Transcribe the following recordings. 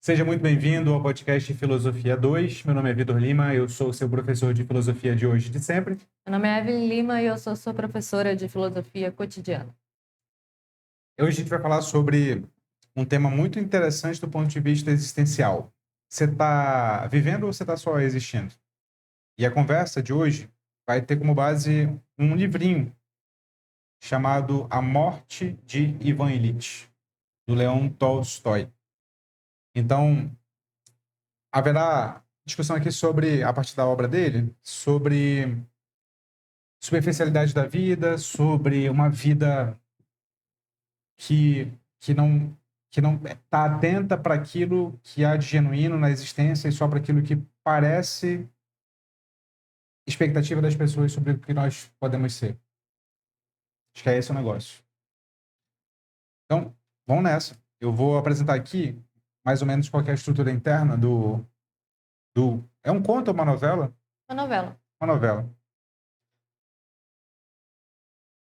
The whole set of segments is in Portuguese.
Seja muito bem-vindo ao podcast Filosofia 2. Meu nome é Vitor Lima, eu sou o seu professor de filosofia de hoje e de sempre. Meu nome é Evelyn Lima e eu sou sua professora de filosofia cotidiana. Hoje a gente vai falar sobre um tema muito interessante do ponto de vista existencial. Você está vivendo ou você está só existindo? E a conversa de hoje vai ter como base um livrinho chamado A Morte de Ivan Ilitch, do Leon Tolstói. Então, haverá discussão aqui sobre, a partir da obra dele, sobre superficialidade da vida, sobre uma vida que, que não que não está atenta para aquilo que há de genuíno na existência e só para aquilo que parece expectativa das pessoas sobre o que nós podemos ser. Acho que é esse o negócio. Então, vamos nessa. Eu vou apresentar aqui mais ou menos qual que é a estrutura interna do... É um conto ou uma novela? Uma novela. Uma novela.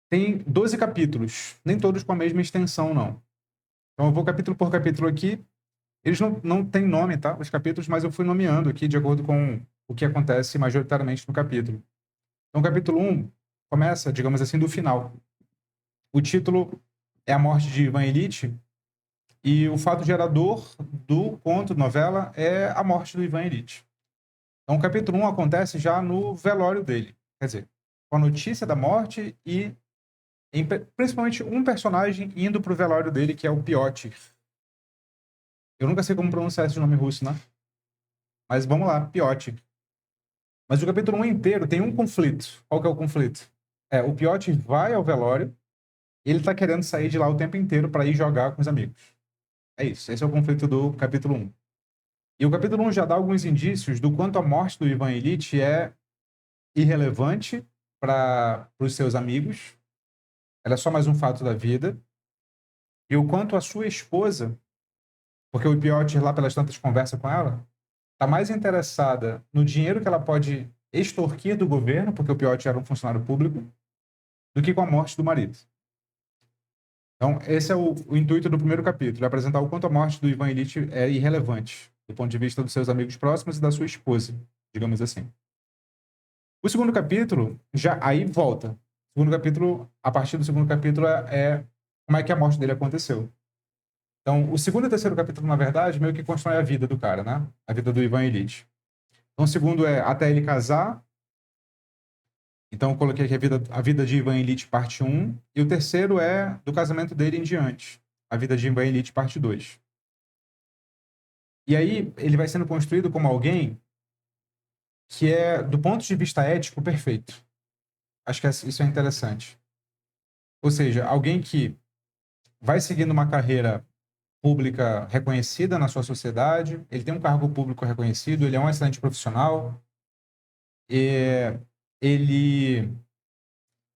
Tem 12 capítulos, nem todos com a mesma extensão, não. Então eu vou capítulo por capítulo aqui. Eles não têm nome, tá? Os capítulos, mas eu fui nomeando aqui de acordo com o que acontece majoritariamente no capítulo. Então, o capítulo 1 começa, digamos assim, do final. O título é A Morte de Ivan Ilitch e o fato gerador do conto, novela, é a morte do Ivan Ilitch. Então, o capítulo 1 acontece já no velório dele. Quer dizer, com a notícia da morte e principalmente um personagem indo para o velório dele, que é o Piotr. Eu nunca sei como pronunciar esse nome russo, né? Mas vamos lá, Piotr. Mas o capítulo 1 inteiro tem um conflito. Qual que é o conflito? O Piotr vai ao velório e ele tá querendo sair de lá o tempo inteiro para ir jogar com os amigos. É isso. Esse é o conflito do capítulo 1. E o capítulo 1 já dá alguns indícios do quanto a morte do Ivan Ilitch é irrelevante para os seus amigos. Ela é só mais um fato da vida. E o quanto a sua esposa, porque o Piotr lá pelas tantas conversa com ela, está mais interessada no dinheiro que ela pode extorquir do governo, porque o Piotr era um funcionário público, do que com a morte do marido. Então, esse é o intuito do primeiro capítulo, é apresentar o quanto a morte do Ivan Ilitch é irrelevante, do ponto de vista dos seus amigos próximos e da sua esposa, digamos assim. O segundo capítulo, já aí volta. O segundo capítulo, a partir do segundo capítulo, é como é que a morte dele aconteceu. Então, o segundo e terceiro capítulo, na verdade, meio que constrói a vida do cara, né? A vida do Ivan Ilitch. Então, o segundo é até ele casar. Então, eu coloquei aqui a vida de Ivan Ilitch, parte 1. E o terceiro é do casamento dele em diante. A vida de Ivan Ilitch, parte 2. E aí, ele vai sendo construído como alguém que é, do ponto de vista ético, perfeito. Acho que isso é interessante. Ou seja, alguém que vai seguindo uma carreira pública reconhecida na sua sociedade, ele tem um cargo público reconhecido, ele é um excelente profissional, ele,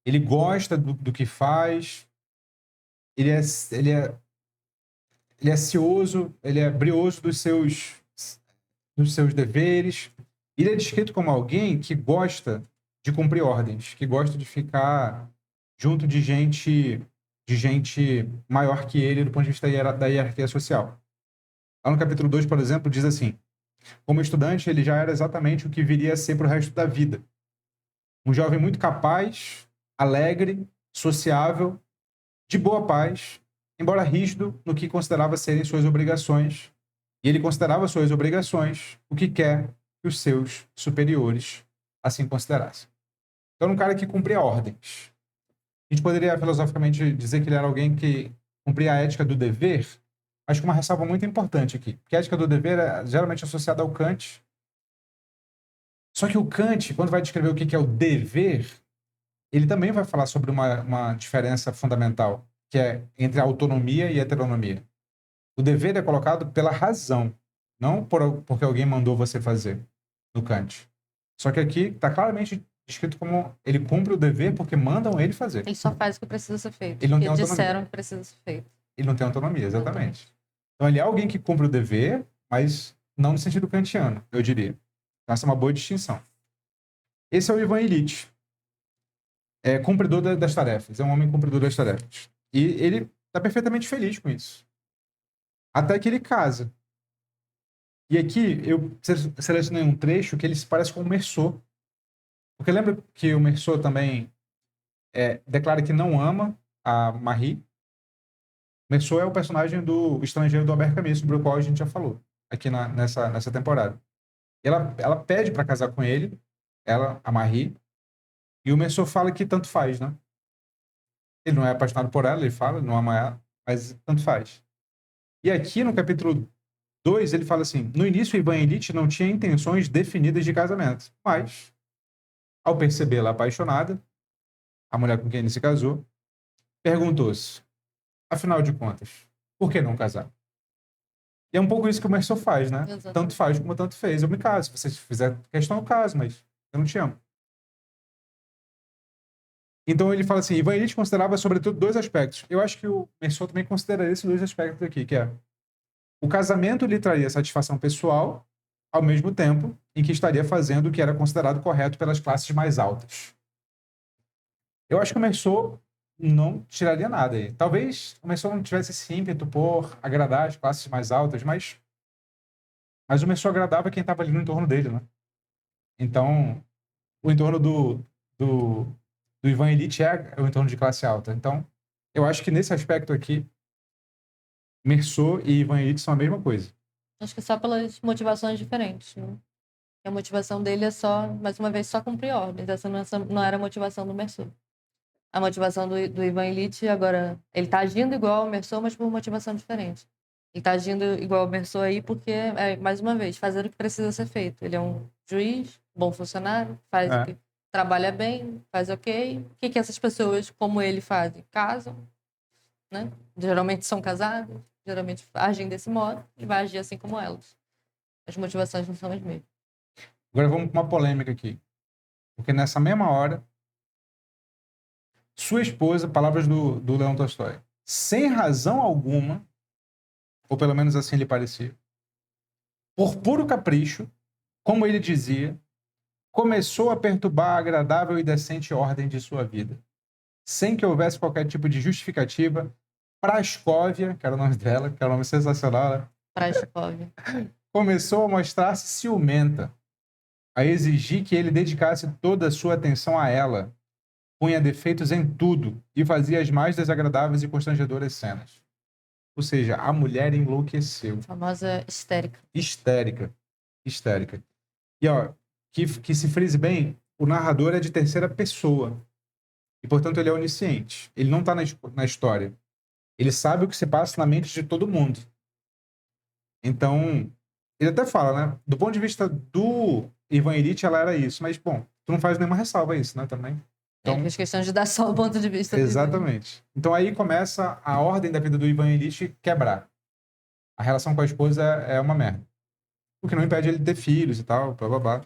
ele gosta do que faz, ele é, ele é, ele é cioso, ele é brioso dos seus deveres. Ele é descrito como alguém que gosta de cumprir ordens, que gosta de ficar junto de gente maior que ele do ponto de vista da hierarquia social. Lá no capítulo 2, por exemplo, diz assim: como estudante, ele já era exatamente o que viria a ser para o resto da vida. Um jovem muito capaz, alegre, sociável, de boa paz, embora rígido no que considerava serem suas obrigações. E ele considerava suas obrigações o que quer que os seus superiores assim considerassem. Então, era um cara que cumpria ordens. A gente poderia filosoficamente dizer que ele era alguém que cumpria a ética do dever, mas com uma ressalva muito importante aqui, porque a ética do dever é geralmente associada ao Kant. Só que o Kant, quando vai descrever o que é o dever, ele também vai falar sobre uma diferença fundamental, que é entre autonomia e heteronomia. O dever é colocado pela razão, não porque alguém mandou você fazer, no Kant. Só que aqui está claramente descrito como ele cumpre o dever porque mandam ele fazer. Ele só faz o que precisa ser feito. Ele não tem Porque autonomia. disseram que precisa ser feito. Ele não tem autonomia, exatamente. Então ele é alguém que cumpre o dever, mas não no sentido kantiano, eu diria. Então, essa é uma boa distinção. Esse é o Ivan Ilitch. É cumpridor das tarefas. É um homem cumpridor das tarefas. E ele está perfeitamente feliz com isso. Até que ele casa. E aqui eu selecionei um trecho que ele se parece com o Mersô. Porque lembra que o Mersô também declara que não ama a Marie? Mersô é o personagem do estrangeiro do Albert Camus, sobre o qual a gente já falou aqui nessa temporada. Ela pede para casar com ele, ela, a Marie, e o Mersô fala que tanto faz, né? Ele não é apaixonado por ela, ele fala, não ama ela, mas tanto faz. E aqui no capítulo 2, ele fala assim: no início, Ivan Ilitch não tinha intenções definidas de casamento, mas, ao percebê-la apaixonada, a mulher com quem ele se casou, perguntou-se: afinal de contas, por que não casar? E é um pouco isso que o Mersô faz, né? Exatamente. Tanto faz como tanto fez. Eu me caso. Se você fizer questão, eu caso, mas eu não te amo. Então ele fala assim: Ivan Ilitch considerava, sobretudo, dois aspectos. Eu acho que o Mersô também considera esses dois aspectos aqui, que é o casamento lhe traria satisfação pessoal, ao mesmo tempo em que estaria fazendo o que era considerado correto pelas classes mais altas. Eu acho que o Mersô não tiraria nada aí. Talvez o Mersô não tivesse esse ímpeto por agradar as classes mais altas, mas o Mersô agradava quem estava ali no entorno dele, né? Então, o entorno do, do Ivan Ilitch é o entorno de classe alta. Então, eu acho que nesse aspecto aqui, Mersô e Ivan Ilitch são a mesma coisa. Acho que só pelas motivações diferentes, né? A motivação dele é só, mais uma vez, só cumprir ordens. Essa não era a motivação do Mersô. A motivação do Ivan Ilitch, agora, ele tá agindo igual ao Mersô, mas por motivação diferente. Ele tá agindo igual ao Mersô aí porque, mais uma vez, fazer o que precisa ser feito. Ele é um juiz, bom funcionário, faz o que trabalha bem, faz ok. O que essas pessoas como ele fazem? Casam, né? Geralmente são casadas, geralmente agem desse modo e vai agir assim como elas. As motivações não são as mesmas. Agora vamos para uma polêmica aqui. Porque nessa mesma hora, sua esposa, palavras do Leão Tolstói, sem razão alguma, ou pelo menos assim lhe parecia, por puro capricho, como ele dizia, começou a perturbar a agradável e decente ordem de sua vida, sem que houvesse qualquer tipo de justificativa. Prascóvia, que era o nome dela, que era um nome sensacional, né? Prascóvia. Começou a mostrar-se ciumenta, a exigir que ele dedicasse toda a sua atenção a ela, punha defeitos em tudo e fazia as mais desagradáveis e constrangedoras cenas. Ou seja, a mulher enlouqueceu. A famosa histérica. Histérica. Histérica. E, ó, que se frise bem, o narrador é de terceira pessoa. E, portanto, ele é onisciente. Ele não está na história. Ele sabe o que se passa na mente de todo mundo. Então, ele até fala, né? Do ponto de vista do Ivan Ilitch, ela era isso. Mas, bom, tu não faz nenhuma ressalva a isso, né? Também. Então, fez questão de dar só o ponto de vista dele. Exatamente. Então aí começa a ordem da vida do Ivan Ilitch quebrar. A relação com a esposa é uma merda. O que não impede ele ter filhos e tal, blá blá blá.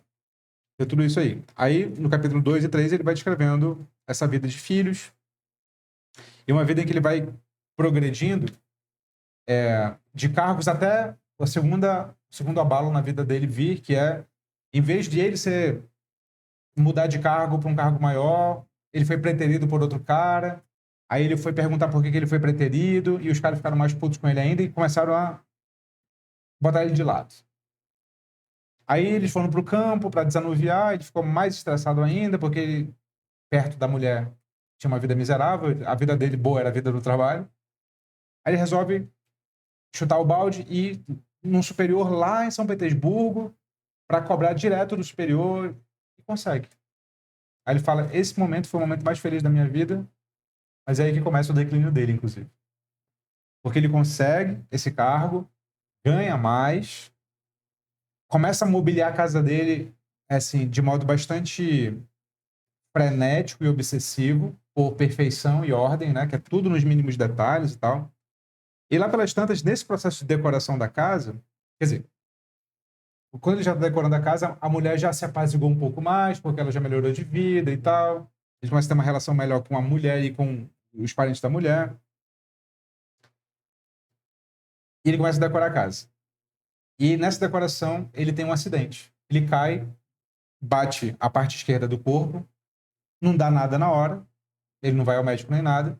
É tudo isso aí. Aí, no capítulo 2 e 3, ele vai descrevendo essa vida de filhos. E uma vida em que ele vai progredindo de cargos até o segundo abalo na vida dele vir, que é, em vez de ele mudar de cargo para um cargo maior, ele foi preterido por outro cara. Aí ele foi perguntar por que ele foi preterido, e os caras ficaram mais putos com ele ainda e começaram a botar ele de lado. Aí eles foram pro campo para desanuviar, ele ficou mais estressado ainda, porque ele, perto da mulher, tinha uma vida miserável, a vida dele boa era a vida do trabalho. Aí ele resolve chutar o balde e ir num superior lá em São Petersburgo para cobrar direto do superior, e consegue. Aí ele fala, esse momento foi o momento mais feliz da minha vida, mas é aí que começa o declínio dele, inclusive. Porque ele consegue esse cargo, ganha mais, começa a mobiliar a casa dele assim, de modo bastante frenético e obsessivo, por perfeição e ordem, né? Que é tudo nos mínimos detalhes e tal. E lá pelas tantas, nesse processo de decoração da casa, quer dizer, quando ele já está decorando a casa, a mulher já se apaziguou um pouco mais, porque ela já melhorou de vida e tal. Eles começam a ter uma relação melhor com a mulher e com os parentes da mulher. E ele começa a decorar a casa. E nessa decoração, ele tem um acidente. Ele cai, bate a parte esquerda do corpo, não dá nada na hora, ele não vai ao médico nem nada,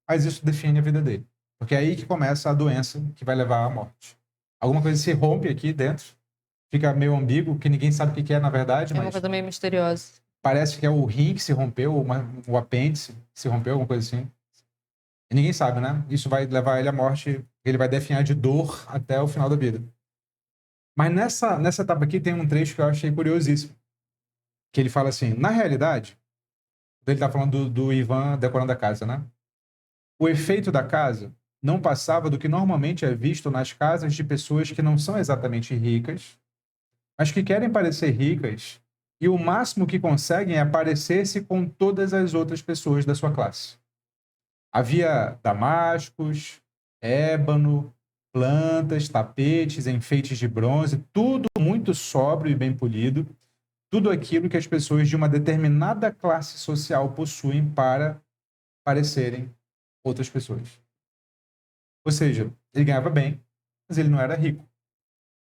mas isso define a vida dele. Porque é aí que começa a doença que vai levar à morte. Alguma coisa se rompe aqui dentro, fica meio ambíguo, que ninguém sabe o que é na verdade, É uma mas coisa meio misteriosa. parece que é o rim que se rompeu, o apêndice que se rompeu, alguma coisa assim. E ninguém sabe, né? Isso vai levar ele à morte, ele vai definhar de dor até o final da vida. Mas nessa etapa aqui tem um trecho que eu achei curiosíssimo, que ele fala assim, na realidade, ele tá falando do Ivan decorando a casa, né? O efeito da casa não passava do que normalmente é visto nas casas de pessoas que não são exatamente ricas, mas que querem parecer ricas e o máximo que conseguem é parecer-se com todas as outras pessoas da sua classe. Havia damascos, ébano, plantas, tapetes, enfeites de bronze, tudo muito sóbrio e bem polido, tudo aquilo que as pessoas de uma determinada classe social possuem para parecerem outras pessoas. Ou seja, ele ganhava bem, mas ele não era rico.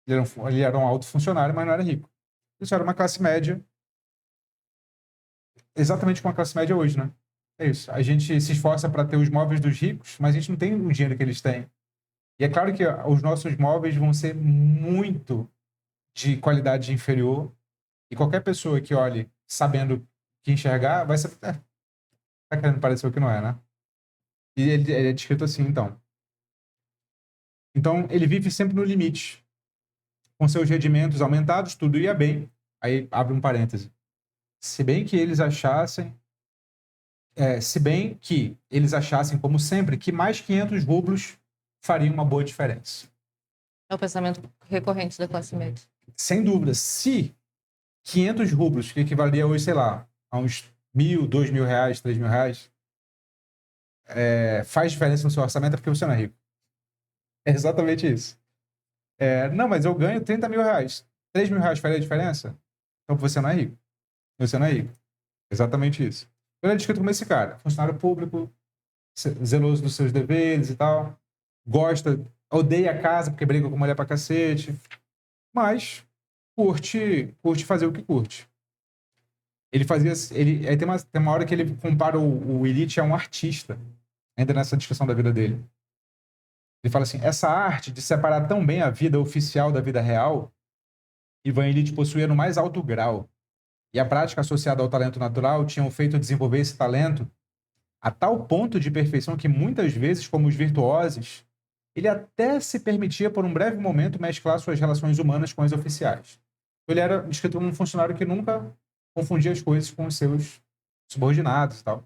Ele era um alto funcionário, mas não era rico. Isso era uma classe média, exatamente como a classe média hoje, né? É isso. A gente se esforça para ter os móveis dos ricos, mas a gente não tem o dinheiro que eles têm. E é claro que os nossos móveis vão ser muito de qualidade inferior. E qualquer pessoa que olhe sabendo que enxergar, vai ser. Tá querendo parecer o que não é, né? E ele é descrito assim, então. Então, ele vive sempre no limite. Com seus rendimentos aumentados, tudo ia bem. Aí abre um parêntese. Se bem que eles achassem. Se bem que eles achassem, como sempre, que mais 500 rublos faria uma boa diferença. É o pensamento recorrente da classe média. Sem dúvida, se 500 rublos, que equivaleria hoje, sei lá, a uns 1.000, 2.000 reais, 3.000 reais, faz diferença no seu orçamento é porque você não é rico. É exatamente isso. Não, mas eu ganho 30 mil reais. 3.000 reais faria diferença? Então você não é rico. Você não é rico. Exatamente isso. Ele é descrito como esse cara, funcionário público, zeloso dos seus deveres e tal, odeia a casa porque briga com mulher pra cacete, mas curte fazer o que curte. Ele fazia. Aí tem uma hora que ele compara o Illich a um artista, ainda nessa descrição da vida dele. Ele fala assim: essa arte de separar tão bem a vida oficial da vida real, Ivan Illich possuía no mais alto grau. E a prática associada ao talento natural tinham feito desenvolver esse talento a tal ponto de perfeição que muitas vezes, como os virtuosos, ele até se permitia por um breve momento mesclar suas relações humanas com as oficiais. Ele era descrito como um funcionário que nunca confundia as coisas com os seus subordinados e tal.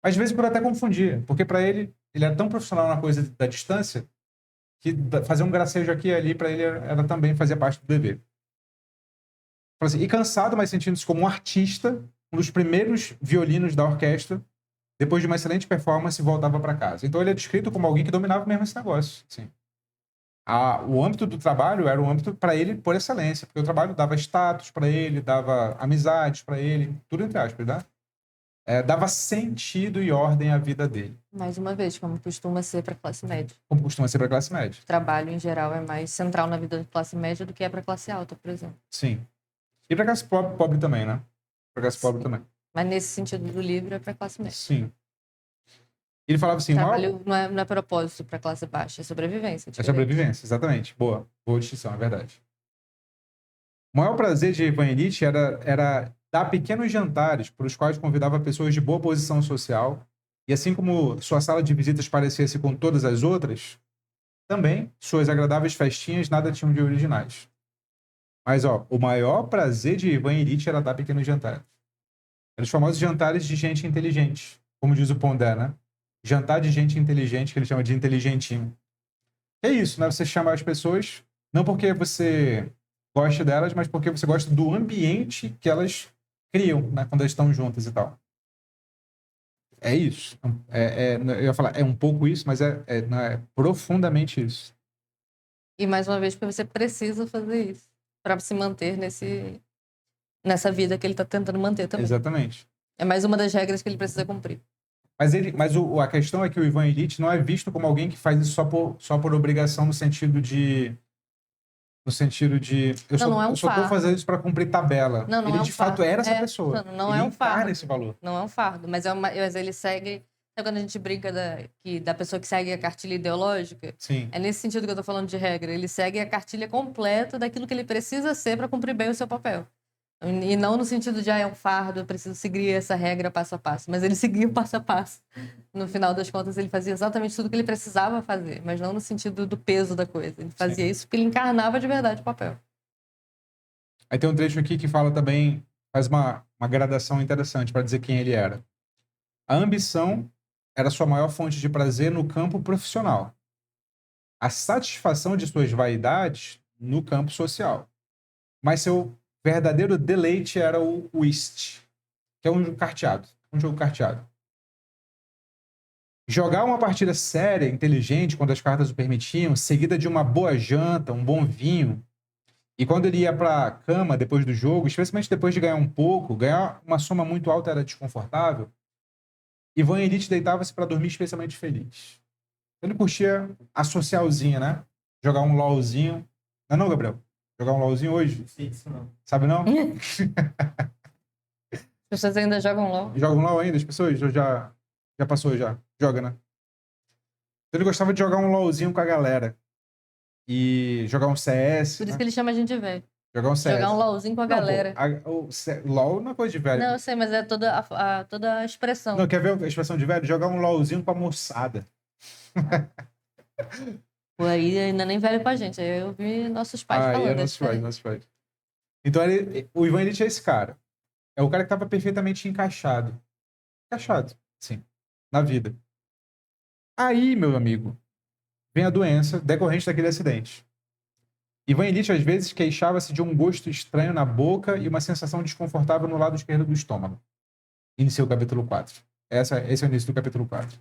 Às vezes por até confundia, porque para ele era tão profissional na coisa da distância que fazer um gracejo aqui e ali para ele era também fazia parte do dever. Assim, e cansado, mas sentindo-se como um artista, um dos primeiros violinos da orquestra, depois de uma excelente performance, voltava para casa. Então ele é descrito como alguém que dominava mesmo esse negócio. Assim. O âmbito do trabalho era um âmbito para ele por excelência, porque o trabalho dava status para ele, dava amizades para ele, tudo entre aspas, né? Dava sentido e ordem à vida dele. Mais uma vez, como costuma ser para a classe média. Como costuma ser para a classe média. O trabalho, em geral, é mais central na vida da classe média do que é para a classe alta, por exemplo. Sim. E para a classe pobre também, né? Para a classe pobre também. Mas nesse sentido do livro é para a classe média. Sim. Ele falava assim... O trabalho não é propósito para a classe baixa, é sobrevivência. É sobrevivência, exatamente. Boa distinção, é verdade. O maior prazer de Ivan Illich era dar pequenos jantares para os quais convidava pessoas de boa posição social, e assim como sua sala de visitas parecia-se com todas as outras, também suas agradáveis festinhas nada tinham de originais. Mas, o maior prazer de Ivan Illich era dar pequenos jantares. Eram os famosos jantares de gente inteligente, como diz o Pondé, né? Jantar de gente inteligente, que ele chama de inteligentinho. É isso, né? Você chama as pessoas, não porque você gosta delas, mas porque você gosta do ambiente que elas criam, né? Quando elas estão juntas e tal. É isso. Eu ia falar, é um pouco isso, mas é profundamente isso. E mais uma vez, porque você precisa fazer isso para se manter nessa vida que ele está tentando manter também. Exatamente. É mais uma das regras que ele precisa cumprir. Mas a questão é que o Ivan Illich não é visto como alguém que faz isso só por obrigação no sentido de eu só estou fazendo isso para cumprir tabela. Não ele é um de fato fardo. era essa pessoa. Não ele é um fardo. Esse valor. Não é um fardo, mas ele segue Sabe quando a gente brinca da pessoa que segue a cartilha ideológica? Sim. É nesse sentido que eu tô falando de regra. Ele segue a cartilha completa daquilo que ele precisa ser para cumprir bem o seu papel. E não no sentido de, é um fardo, eu preciso seguir essa regra passo a passo. Mas ele seguia o passo a passo. No final das contas, ele fazia exatamente tudo que ele precisava fazer, mas não no sentido do peso da coisa. Ele fazia isso porque ele encarnava de verdade o papel. Aí tem um trecho aqui que fala também, faz uma gradação interessante para dizer quem ele era. A ambição era sua maior fonte de prazer no campo profissional. A satisfação de suas vaidades no campo social. Mas seu verdadeiro deleite era o whist, que é um jogo carteado. Jogar uma partida séria, inteligente, quando as cartas o permitiam, seguida de uma boa janta, um bom vinho. E quando ele ia para a cama depois do jogo, especialmente depois de ganhar um pouco, ganhar uma soma muito alta era desconfortável. Ivan Elite deitava-se para dormir especialmente feliz. Ele curtia a socialzinha, né? Jogar um LOLzinho. Não é não, Gabriel? Jogar um LOLzinho hoje? Sim, isso não. Sabe não? As pessoas ainda jogam LOL. Jogam LOL ainda? As pessoas já passou, já. Joga, né? Então ele gostava de jogar um LOLzinho com a galera. E jogar um CS. Por isso né? que ele chama a gente de velho. Jogar um CS. Jogar um LOLzinho com a Não, galera. Pô, LOL não é coisa de velho. Não, eu sei, mas é toda a expressão. Não, quer ver a expressão de velho? Jogar um LOLzinho com a moçada. Pô, aí ainda nem velho pra gente. Aí eu vi nossos pais falando. É nossos pais. Então, o Ivan Elite é esse cara. É o cara que estava perfeitamente encaixado. Encaixado, sim, na vida. Aí, meu amigo, vem a doença decorrente daquele acidente. Ivan Elite, às vezes, queixava-se de um gosto estranho na boca e uma sensação desconfortável no lado esquerdo do estômago. Inicia o capítulo 4. Esse é o início do capítulo 4.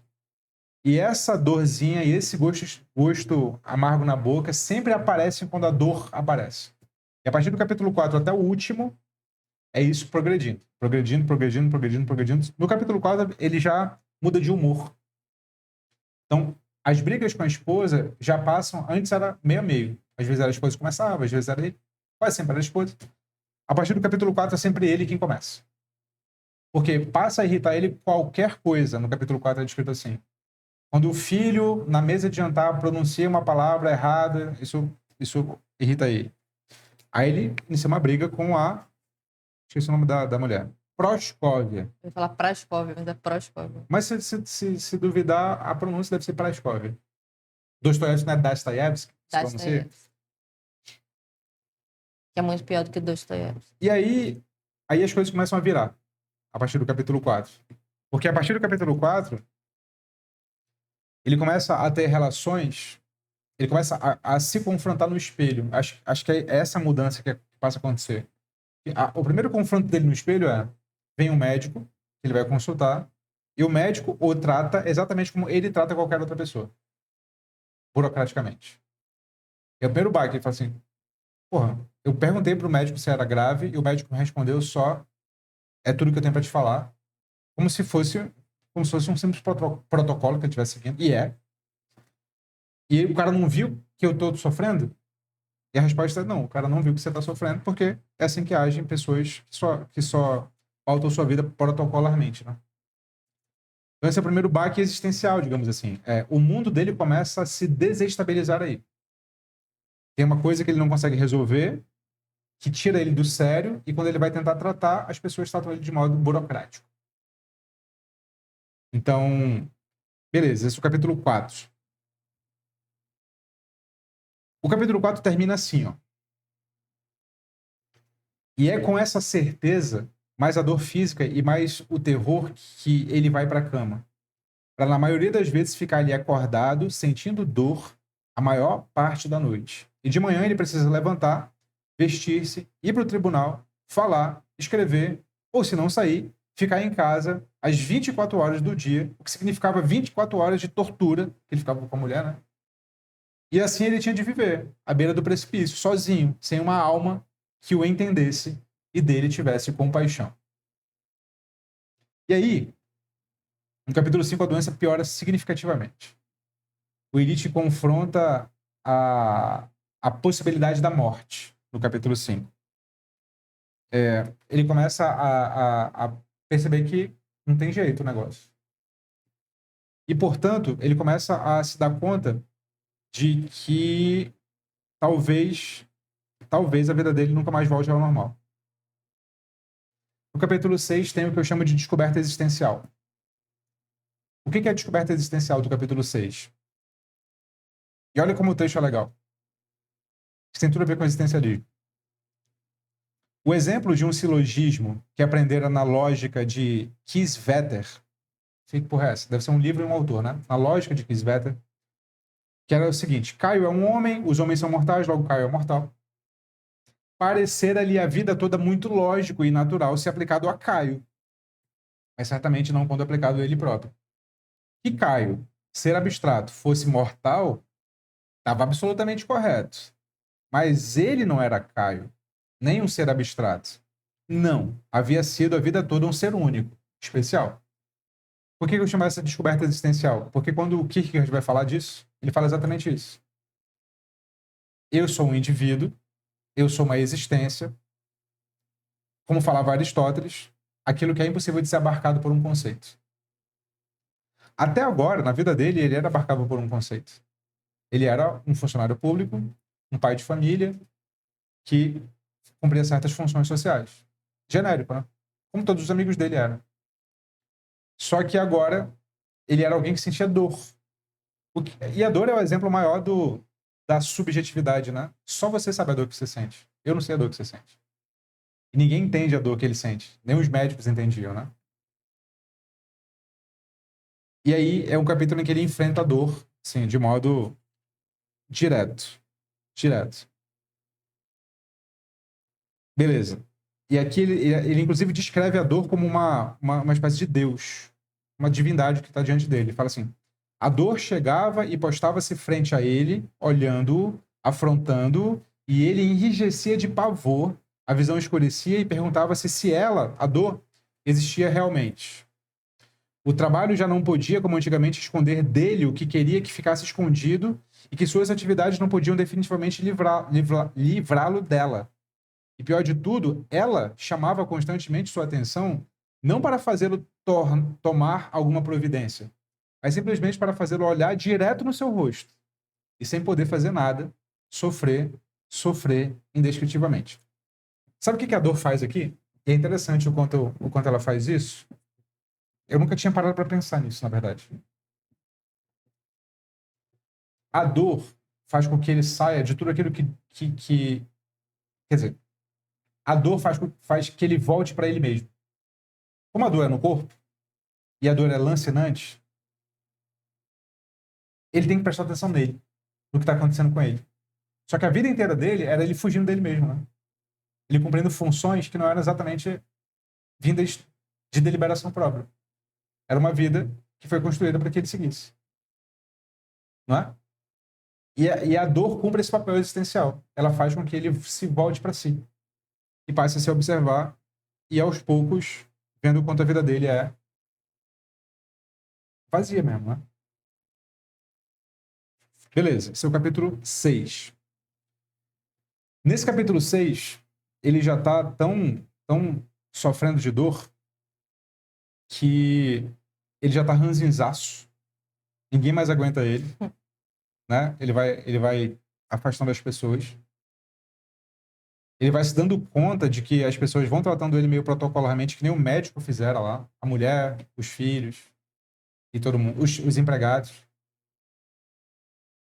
E essa dorzinha e esse gosto amargo na boca sempre aparecem quando a dor aparece. E a partir do capítulo 4 até o último, é isso progredindo. Progredindo. No capítulo 4, ele já muda de humor. Então, as brigas com a esposa já passam... Antes era meio a meio. Às vezes era a esposa que começava, às vezes era ele. Quase sempre era a esposa. A partir do capítulo 4 é sempre ele quem começa. Porque passa a irritar ele qualquer coisa. No capítulo 4 é descrito assim. Quando o filho, na mesa de jantar, pronuncia uma palavra errada, isso irrita ele. Aí ele inicia uma briga com a... Esqueci o nome da mulher. Proskóvia. Eu ia falar Praskóvia, mas é Proskóvia. Mas se duvidar, a pronúncia deve ser Praskóvia. Dostoiévski não é Dostoiévski? Dostoiévski. Que é muito pior do que Dostoiévski. E aí as coisas começam a virar. A partir do capítulo 4. Porque a partir do capítulo 4, ele começa a ter relações... Ele começa a se confrontar no espelho. Acho que é essa mudança que passa a acontecer. O primeiro confronto dele no espelho vem um médico, que ele vai consultar, e o médico o trata exatamente como ele trata qualquer outra pessoa. Burocraticamente. É o primeiro baque, ele fala assim, porra, eu perguntei pro médico se era grave, e o médico me respondeu só, é tudo que eu tenho pra te falar, como se fosse um simples protocolo que ele estivesse seguindo, e é. E o cara não viu que eu tô sofrendo? E a resposta é não, o cara não viu que você está sofrendo porque é assim que agem pessoas que só pautam sua vida protocolarmente, né? Então esse é o primeiro baque existencial, digamos assim. O mundo dele começa a se desestabilizar aí. Tem uma coisa que ele não consegue resolver, que tira ele do sério, e quando ele vai tentar tratar, as pessoas tratam ele de modo burocrático. Então, beleza, esse é o capítulo 4. O capítulo 4 termina assim, ó. E é com essa certeza, mais a dor física e mais o terror, que ele vai para a cama. Para, na maioria das vezes, ficar ali acordado, sentindo dor a maior parte da noite. E de manhã ele precisa levantar, vestir-se, ir para o tribunal, falar, escrever, ou se não sair, ficar em casa às 24 horas do dia, o que significava 24 horas de tortura, que ele ficava com a mulher, né? E assim ele tinha de viver, à beira do precipício, sozinho, sem uma alma que o entendesse e dele tivesse compaixão. E aí, no capítulo 5, a doença piora significativamente. O Elite confronta a possibilidade da morte, no capítulo 5. Ele começa a perceber que não tem jeito o negócio. E, portanto, ele começa a se dar conta de que talvez a vida dele nunca mais volte ao normal. No capítulo 6 tem o que eu chamo de descoberta existencial. O que é a descoberta existencial do capítulo 6? E olha como o texto é legal. Isso tem tudo a ver com existencialismo. O exemplo de um silogismo que aprendera na lógica de Kieswetter, fique por essa, deve ser um livro e um autor, né? Na lógica de Kieswetter, que era o seguinte: Caio é um homem, os homens são mortais, logo Caio é mortal. Parecer ali a vida toda muito lógico e natural se aplicado a Caio, mas certamente não quando aplicado a ele próprio. Que Caio, ser abstrato, fosse mortal, estava absolutamente correto. Mas ele não era Caio, nem um ser abstrato. Não, havia sido a vida toda um ser único, especial. Por que eu chamo essa descoberta existencial? Porque quando o Kierkegaard vai falar disso, ele fala exatamente isso. Eu sou um indivíduo, eu sou uma existência. Como falava Aristóteles, aquilo que é impossível de ser abarcado por um conceito. Até agora, na vida dele, ele era abarcável por um conceito. Ele era um funcionário público, um pai de família, que cumpria certas funções sociais. Genérico, né? Como todos os amigos dele eram. Só que agora, ele era alguém que sentia dor. E a dor é o exemplo maior da subjetividade, né? Só você sabe a dor que você sente. Eu não sei a dor que você sente. E ninguém entende a dor que ele sente. Nem os médicos entendiam, né? E aí é um capítulo em que ele enfrenta a dor, assim, de modo direto. Direto. Beleza. E aqui ele inclusive descreve a dor como uma espécie de Deus, uma divindade que está diante dele. Ele fala assim: a dor chegava e postava-se frente a ele, olhando-o, afrontando-o, e ele enrijecia de pavor, a visão escurecia e perguntava-se se ela, a dor, existia realmente. O trabalho já não podia, como antigamente, esconder dele o que queria que ficasse escondido e que suas atividades não podiam definitivamente livrá-lo dela. E pior de tudo, ela chamava constantemente sua atenção não para fazê-lo tomar alguma providência, mas simplesmente para fazê-lo olhar direto no seu rosto e, sem poder fazer nada, sofrer indescritivelmente. Sabe o que a dor faz aqui? E é interessante o quanto ela faz isso. Eu nunca tinha parado para pensar nisso, na verdade. A dor faz com que ele saia de tudo aquilo que quer dizer, a dor faz que ele volte para ele mesmo. Como a dor é no corpo, e a dor é lancinante, ele tem que prestar atenção nele, no que está acontecendo com ele. Só que a vida inteira dele era ele fugindo dele mesmo, né? Ele cumprindo funções que não eram exatamente vindas de deliberação própria. Era uma vida que foi construída para que ele seguisse. Não é? E a dor cumpre esse papel existencial. Ela faz com que ele se volte para si e passe a se observar e, aos poucos, vendo o quanto a vida dele é vazia mesmo, né? Beleza, esse é o capítulo 6. Nesse capítulo 6, ele já está tão sofrendo de dor que ele já está ranzinzaço. Ninguém mais aguenta ele, né? Ele vai afastando as pessoas. Ele vai se dando conta de que as pessoas vão tratando ele meio protocolarmente, que nem o médico fizera lá. A mulher, os filhos e todo mundo, os empregados.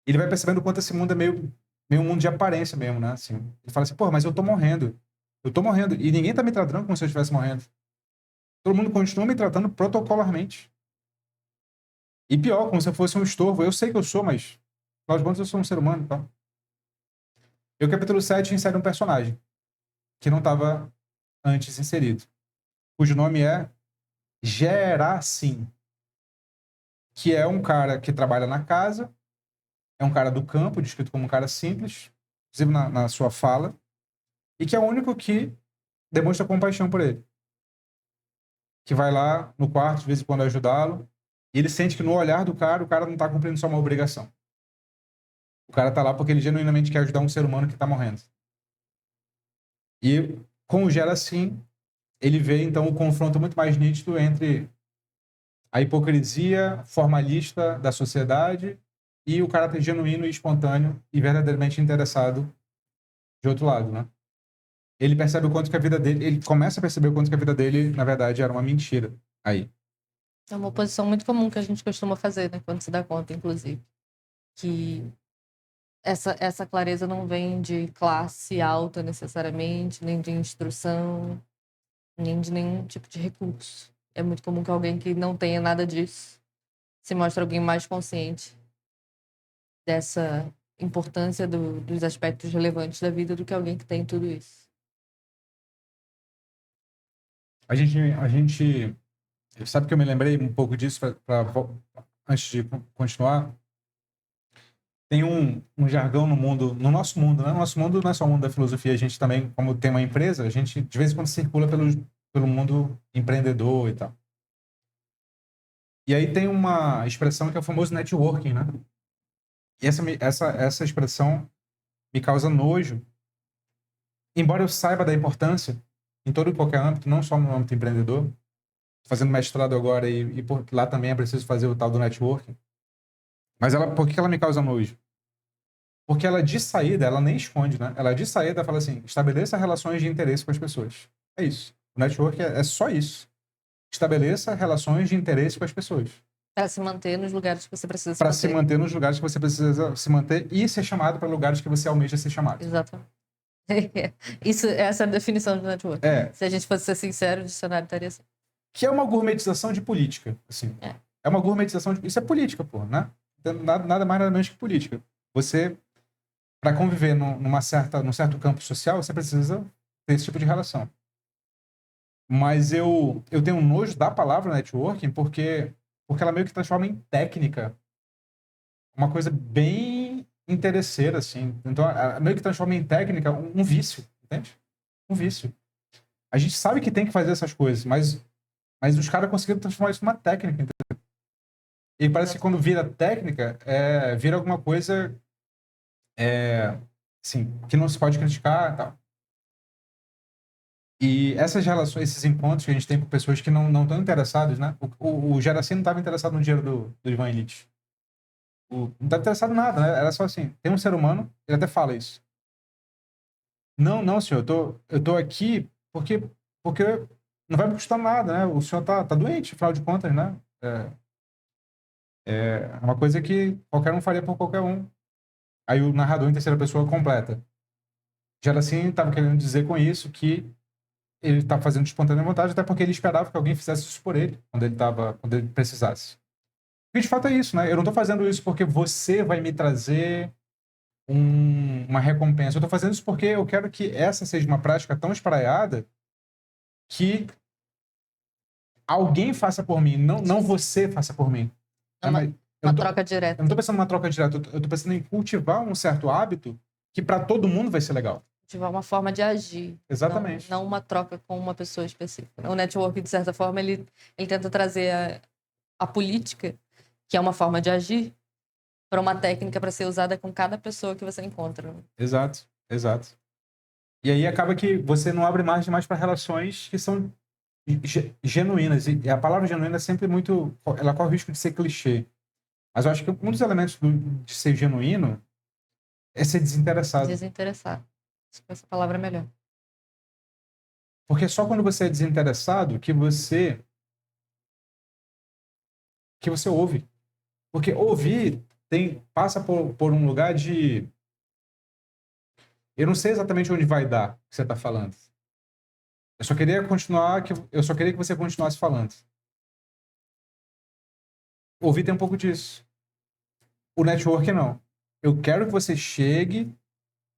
Ele vai percebendo o quanto esse mundo é meio um mundo de aparência mesmo, né? Assim, ele fala assim, pô, mas eu tô morrendo. Eu tô morrendo. E ninguém tá me tratando como se eu estivesse morrendo. Todo mundo continua me tratando protocolarmente. E pior, como se eu fosse um estorvo. Eu sei que eu sou, mas, afinal de contas, eu sou um ser humano, então. E o capítulo 7 insere um personagem que não estava antes inserido, cujo nome é Gerassim, que é um cara que trabalha na casa, é um cara do campo, descrito como um cara simples, inclusive na sua fala, e que é o único que demonstra compaixão por ele. Que vai lá no quarto, de vez em quando, ajudá-lo, e ele sente que no olhar do cara, o cara não está cumprindo só uma obrigação. O cara está lá porque ele genuinamente quer ajudar um ser humano que está morrendo. E com o Gerassim, ele vê, então, o confronto muito mais nítido entre a hipocrisia formalista da sociedade e o caráter genuíno e espontâneo e verdadeiramente interessado de outro lado, né? Ele percebe o quanto que a vida dele... Ele começa a perceber o quanto que a vida dele, na verdade, era uma mentira. Aí. É uma oposição muito comum que a gente costuma fazer, né? Quando se dá conta, inclusive. Que essa clareza não vem de classe alta, necessariamente, nem de instrução, nem de nenhum tipo de recurso. É muito comum que alguém que não tenha nada disso se mostre alguém mais consciente dessa importância dos aspectos relevantes da vida do que alguém que tem tudo isso. A gente sabe que eu me lembrei um pouco disso antes de continuar. Tem um jargão no mundo, no nosso mundo, né? No nosso mundo não é só o mundo da filosofia, a gente também, como tem uma empresa, a gente de vez em quando circula pelo mundo empreendedor e tal. E aí tem uma expressão que é o famoso networking, né? E essa expressão me causa nojo, embora eu saiba da importância em todo e qualquer âmbito, não só no âmbito empreendedor. Tô fazendo mestrado agora e lá também é preciso fazer o tal do networking. Mas por que ela me causa nojo? Porque ela de saída, ela nem esconde, né? Ela de saída fala assim, estabeleça relações de interesse com as pessoas. É isso. O network é só isso. Estabeleça relações de interesse com as pessoas. Para se manter nos lugares que você precisa se Para manter. se manter nos lugares que você precisa se manter e ser chamado para lugares que você almeja ser chamado. Exatamente. Essa é a definição de network. Se a gente fosse ser sincero, o dicionário estaria assim. Que é uma gourmetização de política, assim. É uma gourmetização de... Isso é política, pô, né? Nada mais nada menos que política. Você, para conviver num certo campo social, você precisa ter esse tipo de relação. Mas eu tenho um nojo da palavra networking porque ela meio que transforma em técnica uma coisa bem interesseira, assim. Então, meio que transforma em técnica um vício, entende? Um vício. A gente sabe que tem que fazer essas coisas, mas os caras conseguiram transformar isso numa técnica, entendeu? E parece que quando vira técnica, vira alguma coisa assim, que não se pode criticar e tal. E essas relações, esses encontros que a gente tem com pessoas que não estão interessadas, né? O Gerassi não estava interessado no dinheiro do Ivan Illich. Não estava interessado em nada, né? Era só assim, tem um ser humano, ele até fala isso. Não, senhor, eu tô aqui porque não vai me custar nada, né? O senhor tá doente, afinal de contas, né? É uma coisa que qualquer um faria por qualquer um. Aí o narrador em terceira pessoa completa. Gerassi estava querendo dizer com isso que ele está fazendo de espontânea vontade, até porque ele esperava que alguém fizesse isso por ele, quando ele precisasse. E de fato é isso, né? Eu não estou fazendo isso porque você vai me trazer uma recompensa. Eu estou fazendo isso porque eu quero que essa seja uma prática tão espraiada que alguém faça por mim, não você faça por mim. É uma troca direta. Eu não estou pensando numa troca direta, eu estou pensando em cultivar um certo hábito que para todo mundo vai ser legal. Cultivar uma forma de agir. Exatamente. Não uma troca com uma pessoa específica. O network, de certa forma, ele tenta trazer a política, que é uma forma de agir, para uma técnica para ser usada com cada pessoa que você encontra. Exato. E aí acaba que você não abre margem mais para relações que são genuínas. E a palavra genuína é sempre muito... Ela corre o risco de ser clichê. Mas eu acho que um dos elementos de ser genuíno é ser desinteressado. Desinteressado. Essa palavra é melhor. Porque é só quando você é desinteressado que você ouve. Porque ouvir passa por um lugar de... Eu não sei exatamente onde vai dar o que você está falando. Eu só queria que você continuasse falando. Ouvir tem um pouco disso. O network não. Eu quero que você chegue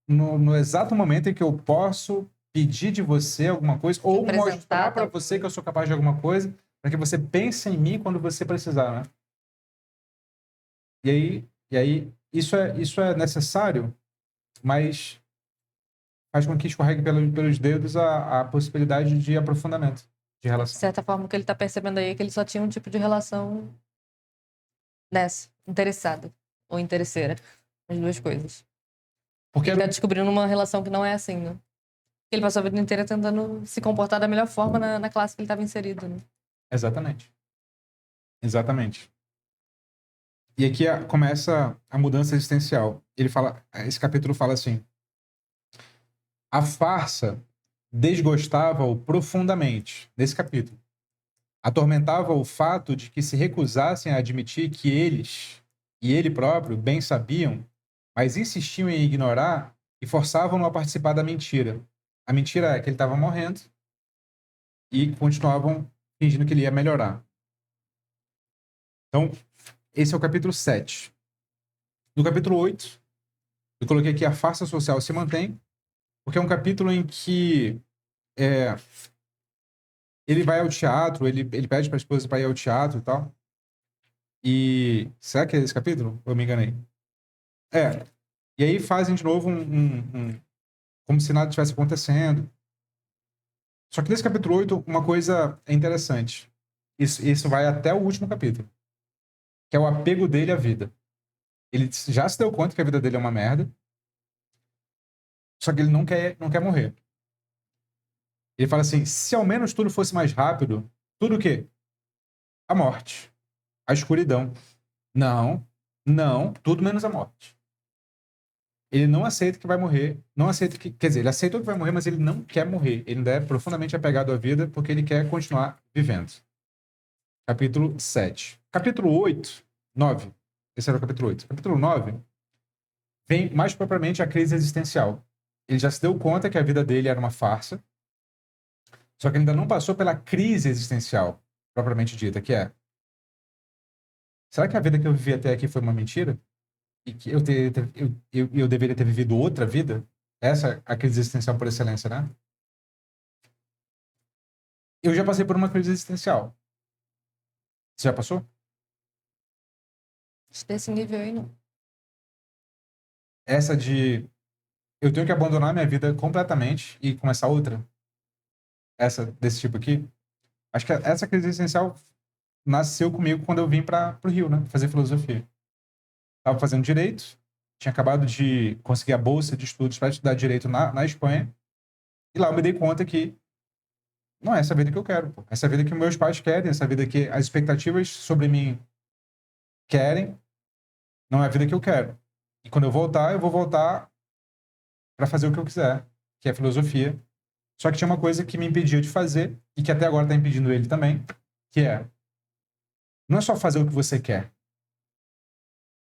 no exato momento em que eu posso pedir de você alguma coisa ou mostrar para você que eu sou capaz de alguma coisa, para que você pense em mim quando você precisar, né? E aí isso é necessário, mas faz com que escorregue pelos dedos a possibilidade de aprofundamento de relação. De certa forma, o que ele está percebendo aí é que ele só tinha um tipo de relação interessada ou interesseira. As duas coisas. Porque ele está descobrindo uma relação que não é assim, né? Ele passou a vida inteira tentando se comportar da melhor forma na classe que ele estava inserido, né? Exatamente. Exatamente. E aqui começa a mudança existencial. Esse capítulo fala assim: a farsa desgostava-o profundamente. Nesse capítulo, atormentava o fato de que se recusassem a admitir que eles e ele próprio bem sabiam, mas insistiam em ignorar e forçavam-no a participar da mentira. A mentira é que ele estava morrendo e continuavam fingindo que ele ia melhorar. Então, esse é o capítulo 7. No capítulo 8, eu coloquei aqui a farsa social se mantém, porque é um capítulo em que ele vai ao teatro, ele pede para a esposa para ir ao teatro e tal. E será que é esse capítulo? Ou eu me enganei? É. E aí fazem de novo como se nada tivesse acontecendo. Só que nesse capítulo 8, uma coisa é interessante. Isso vai até o último capítulo, que é o apego dele à vida. Ele já se deu conta que a vida dele é uma merda, só que ele não quer morrer. Ele fala assim: se ao menos tudo fosse mais rápido, tudo o quê? A morte, a escuridão. Não, não, tudo menos a morte. Ele não aceita que vai morrer, não aceita que, quer dizer, ele aceitou que vai morrer, mas ele não quer morrer. Ele ainda é profundamente apegado à vida porque ele quer continuar vivendo. Capítulo 7. Capítulo 8, 9. Esse era o capítulo 8. Capítulo 9 vem mais propriamente a crise existencial. Ele já se deu conta que a vida dele era uma farsa, só que ele ainda não passou pela crise existencial, propriamente dita, que é: será que a vida que eu vivi até aqui foi uma mentira? E que eu deveria ter vivido outra vida? Essa é a crise existencial por excelência, né? Eu já passei por uma crise existencial. Você já passou? Desse nível aí, não. Essa de eu tenho que abandonar minha vida completamente e começar outra? Essa desse tipo aqui? Acho que essa crise existencial nasceu comigo quando eu vim para o Rio, né? Fazer filosofia. Estava fazendo direito, tinha acabado de conseguir a bolsa de estudos para estudar direito na Espanha, e lá eu me dei conta que não é essa vida que eu quero, pô. Essa vida que meus pais querem, essa vida que as expectativas sobre mim querem, não é a vida que eu quero. E quando eu vou voltar para fazer o que eu quiser, que é filosofia. Só que tinha uma coisa que me impedia de fazer, e que até agora está impedindo ele também, que é: não é só fazer o que você quer,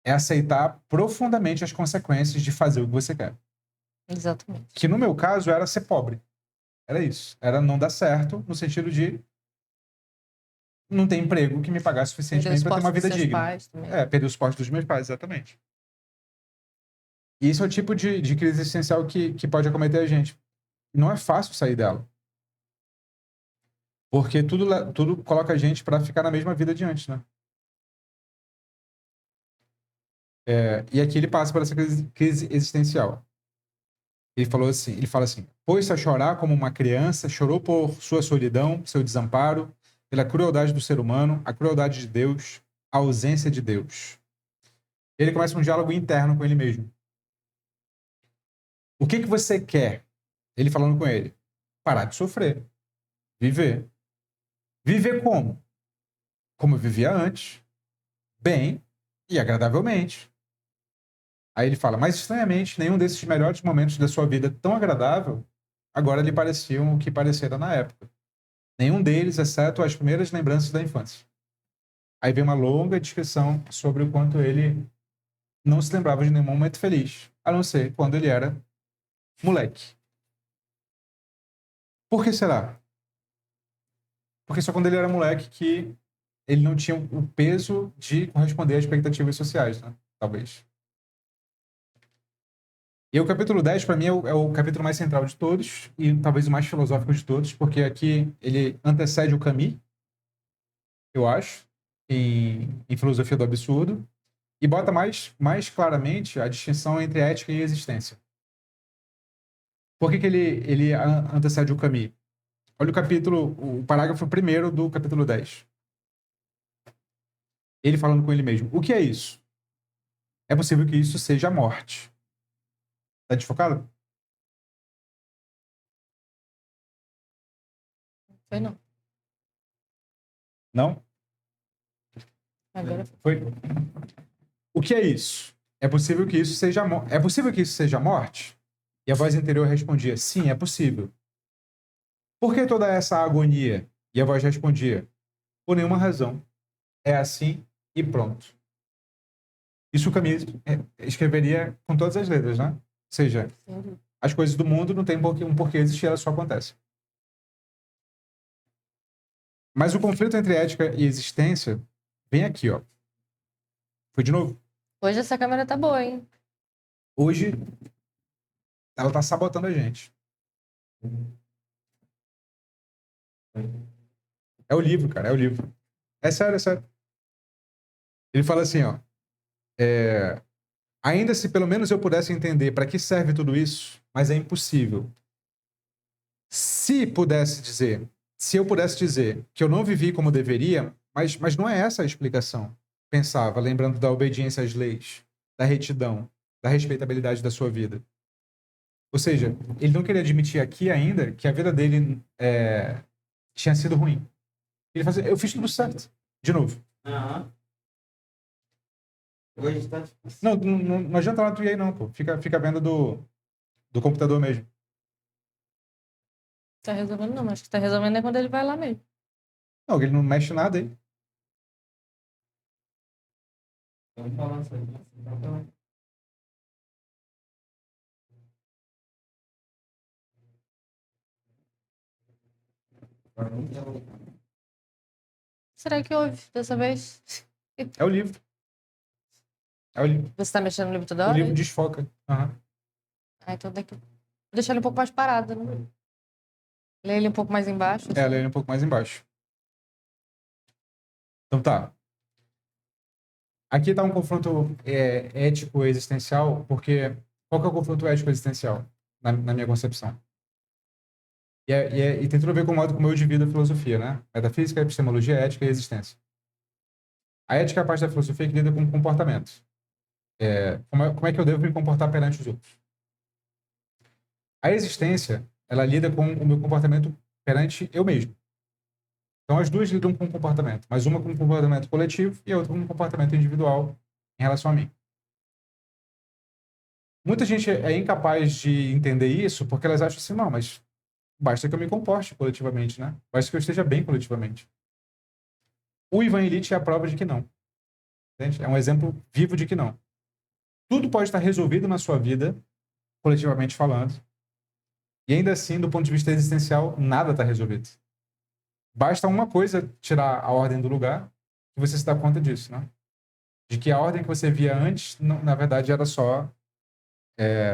é aceitar profundamente as consequências de fazer o que você quer. Exatamente. Que no meu caso era ser pobre. Era isso. Era não dar certo, no sentido de não ter emprego que me pagasse Perder o suficientemente para ter esporte uma dos vida seus digna. pais também. Perder o suporte dos meus pais, exatamente. E isso é o tipo de crise existencial que pode acometer a gente. Não é fácil sair dela. Porque tudo coloca a gente para ficar na mesma vida de antes, né? E aqui ele passa por essa crise existencial. Ele fala assim: pôs-se a chorar como uma criança, chorou por sua solidão, seu desamparo, pela crueldade do ser humano, a crueldade de Deus, a ausência de Deus. Ele começa um diálogo interno com ele mesmo. O que você quer? Ele falando com ele: parar de sofrer, viver. Viver como? Como eu vivia antes, bem e agradavelmente. Aí ele fala: mas estranhamente, nenhum desses melhores momentos da sua vida tão agradável agora lhe pareciam o que parecera na época. Nenhum deles, exceto as primeiras lembranças da infância. Aí vem uma longa descrição sobre o quanto ele não se lembrava de nenhum momento feliz, a não ser quando ele era moleque. Por que será? Porque só quando ele era moleque que ele não tinha o peso de corresponder às expectativas sociais, né? Talvez. E o capítulo 10, para mim, é o capítulo mais central de todos e talvez o mais filosófico de todos, porque aqui ele antecede o Camus, eu acho, em Filosofia do Absurdo, e bota mais claramente a distinção entre ética e existência. Por que ele antecede o Camus? Olha o parágrafo primeiro do capítulo 10. Ele falando com ele mesmo: o que é isso? É possível que isso seja a morte. Tá desfocado? Foi não. Não? Agora Foi? O que é isso? É possível que isso seja é possível que isso seja morte? E a voz interior respondia: sim, é possível. Por que toda essa agonia? E a voz respondia: por nenhuma razão. É assim e pronto. Isso o Camus escreveria com todas as letras, né? Ou seja, sim. as coisas do mundo não têm um porquê existir, elas só acontecem. Mas o conflito entre ética e existência vem aqui, ó. Foi de novo. Hoje essa câmera tá boa, hein? Hoje, ela tá sabotando a gente. É o livro, cara, é o livro. É sério, é sério. Ele fala assim, ó. Ainda se pelo menos eu pudesse entender para que serve tudo isso, mas é impossível. Se pudesse dizer, se eu pudesse dizer que eu não vivi como deveria, mas não é essa a explicação. Pensava, lembrando da obediência às leis, da retidão, da respeitabilidade da sua vida. Ou seja, ele não queria admitir aqui ainda que a vida dele tinha sido ruim. Ele fazia, eu fiz tudo certo. De novo. Aham. Hoje tá difícil. Não adianta lá tu ir aí não, pô. Fica vendo do computador mesmo. Tá resolvendo não, acho que tá resolvendo é quando ele vai lá mesmo. Não, ele não mexe nada aí. Vamos falar isso aí. Será que houve dessa vez? É o livro. É o livro. Você tá mexendo no livro toda O hora? livro desfoca. Aham. Ah, então daqui... Vou deixar ele um pouco mais parado, né? Lê ele um pouco mais embaixo. É, ela é um pouco mais embaixo. Então tá. Aqui tá um confronto ético existencial, porque qual que é o confronto ético existencial, na minha concepção? E tem tudo a ver com o modo como eu divido a filosofia, né? Metafísica, epistemologia, ética e existência. A ética é a parte da filosofia que lida com o comportamento. Como é que eu devo me comportar perante os outros? A existência, ela lida com o meu comportamento perante eu mesmo. Então, as duas lidam com o comportamento, mas uma com um comportamento coletivo e a outra com um comportamento individual em relação a mim. Muita gente é incapaz de entender isso porque elas acham assim, não, mas basta que eu me comporte coletivamente, né? Basta que eu esteja bem coletivamente. O Ivan Illich é a prova de que não. Entende? É um exemplo vivo de que não. Tudo pode estar resolvido na sua vida, coletivamente falando, e ainda assim, do ponto de vista existencial, nada está resolvido. Basta uma coisa tirar a ordem do lugar e você se dá conta disso, né? De que a ordem que você via antes, na verdade, era só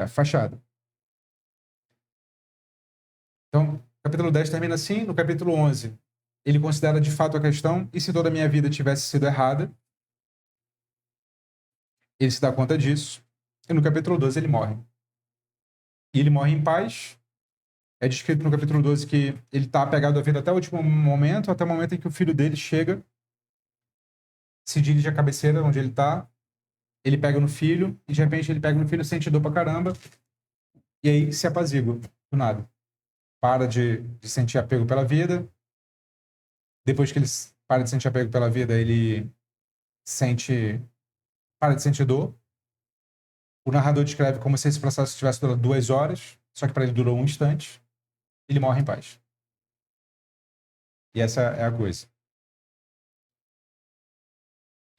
fachada. Então, o capítulo 10 termina assim. No capítulo 11, ele considera de fato a questão, e se toda a minha vida tivesse sido errada, ele se dá conta disso. E no capítulo 12 ele morre. E ele morre em paz. É descrito no capítulo 12 que ele está apegado à vida até o último momento, até o momento em que o filho dele chega, se dirige à cabeceira onde ele está, ele pega no filho, e de repente ele pega no filho, sente dor pra caramba, e aí se apazigua, do nada. Para de sentir apego pela vida. Depois que ele para de sentir apego pela vida, ele para de sentir dor. O narrador descreve como se esse processo tivesse durado 2 horas, só que para ele durou um instante. Ele morre em paz. E essa é a coisa.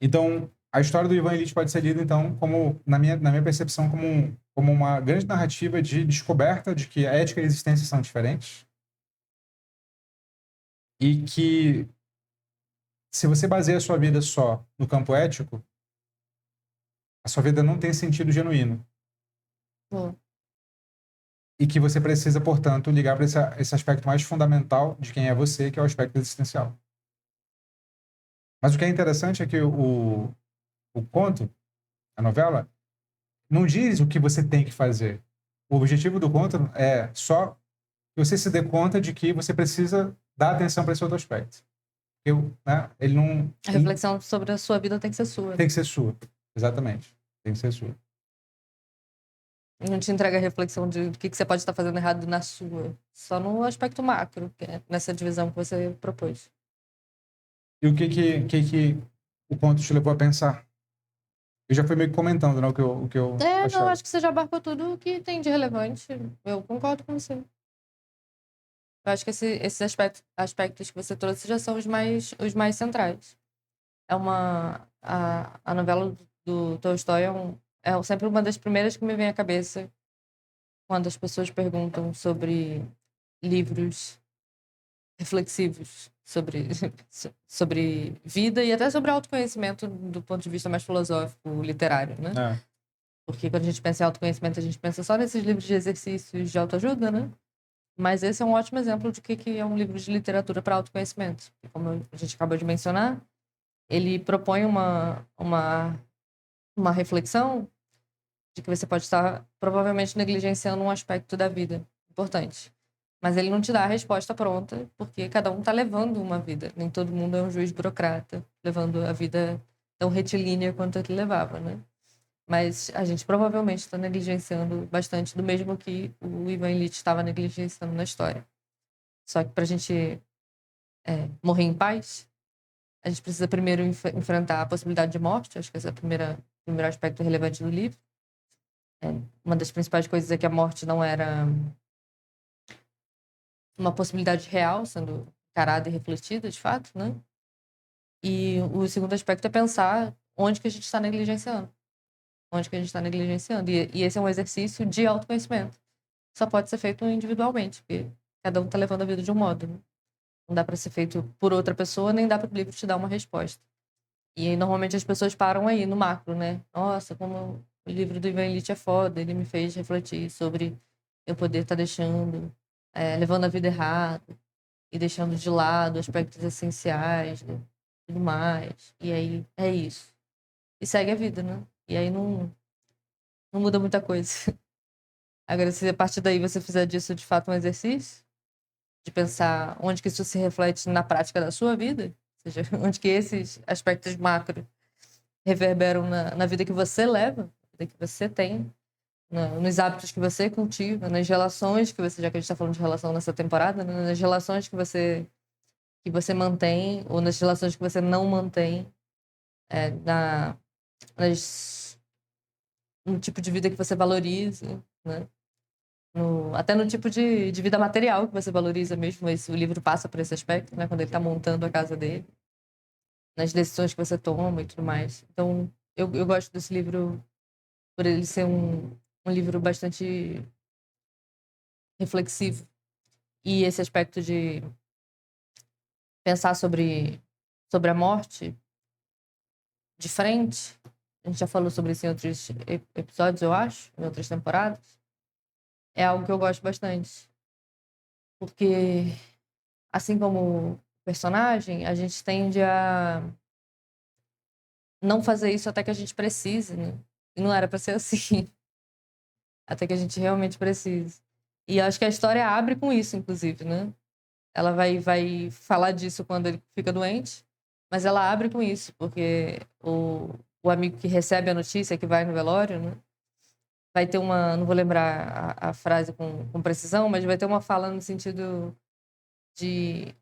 Então, a história do Ivan Illich pode ser lida, então, como, na minha percepção, como uma grande narrativa de descoberta de que a ética e a existência são diferentes. E que, se você baseia a sua vida só no campo ético, a sua vida não tem sentido genuíno. Boa. E que você precisa, portanto, ligar para esse aspecto mais fundamental de quem é você, que é o aspecto existencial. Mas o que é interessante é que o conto, a novela, não diz o que você tem que fazer. O objetivo do conto é só que você se dê conta de que você precisa dar atenção para esse outro aspecto. Ele não... A reflexão sobre a sua vida tem que ser sua. Tem que ser sua. Exatamente. Tem que ser sua. Não te entrega a reflexão de o que você pode estar fazendo errado na sua. Só no aspecto macro, que é nessa divisão que você propôs. E o que o conto te levou a pensar? Eu já fui meio que comentando, né, o que eu Não, achava. acho que você já abarcou tudo o que tem de relevante. Eu concordo com você. Eu acho que esses aspectos que você trouxe já são os mais centrais. A novela do Tolstói é sempre uma das primeiras que me vem à cabeça quando as pessoas perguntam sobre livros reflexivos, sobre vida e até sobre autoconhecimento do ponto de vista mais filosófico, literário, né? É. Porque quando a gente pensa em autoconhecimento, a gente pensa só nesses livros de exercícios de autoajuda, né? Mas esse é um ótimo exemplo de que é um livro de literatura para autoconhecimento. Como a gente acabou de mencionar, ele propõe uma reflexão de que você pode estar provavelmente negligenciando um aspecto da vida importante. Mas ele não te dá a resposta pronta, porque cada um está levando uma vida. Nem todo mundo é um juiz burocrata, levando a vida tão retilínea quanto ele levava, né? Mas a gente provavelmente está negligenciando bastante do mesmo que o Ivan Illich estava negligenciando na história. Só que para a gente morrer em paz, a gente precisa primeiro enfrentar a possibilidade de morte. Acho que esse é o primeiro aspecto relevante do livro. Uma das principais coisas é que a morte não era uma possibilidade real, sendo encarada e refletida, de fato, né? E o segundo aspecto é pensar onde que a gente está negligenciando. Onde que a gente está negligenciando. E esse é um exercício de autoconhecimento. Só pode ser feito individualmente, porque cada um está levando a vida de um modo, né? Não dá para ser feito por outra pessoa, nem dá para o livro te dar uma resposta. E aí, normalmente as pessoas param aí no macro, né? Nossa, como o livro do Ivan Illich é foda, ele me fez refletir sobre eu poder estar levando a vida errada e deixando de lado aspectos essenciais, né? Tudo mais. E aí é isso. E segue a vida, né? E aí não muda muita coisa. Agora, se a partir daí você fizer disso de fato um exercício, de pensar onde que isso se reflete na prática da sua vida, ou seja, onde que esses aspectos macro reverberam na vida que você leva, na vida que você tem, nos hábitos que você cultiva, nas relações que você, já que a gente está falando de relação nessa temporada, né, nas relações que você mantém ou nas relações que você não mantém, no tipo de vida que você valoriza, né? Até no tipo de vida material que você valoriza mesmo. O livro passa por esse aspecto, né? Quando ele está montando a casa dele, nas decisões que você toma e tudo mais. Então, eu gosto desse livro por ele ser um livro bastante reflexivo. E esse aspecto de pensar sobre a morte de frente, a gente já falou sobre isso em outros episódios, eu acho, em outras temporadas, é algo que eu gosto bastante. Porque, assim como personagem, a gente tende a não fazer isso até que a gente precise, né? E não era pra ser assim. Até que a gente realmente precise. E acho que a história abre com isso, inclusive, né? Ela vai falar disso quando ele fica doente, mas ela abre com isso, porque o amigo que recebe a notícia, que vai no velório, né? Vai ter não vou lembrar a frase com precisão, mas vai ter uma fala no sentido de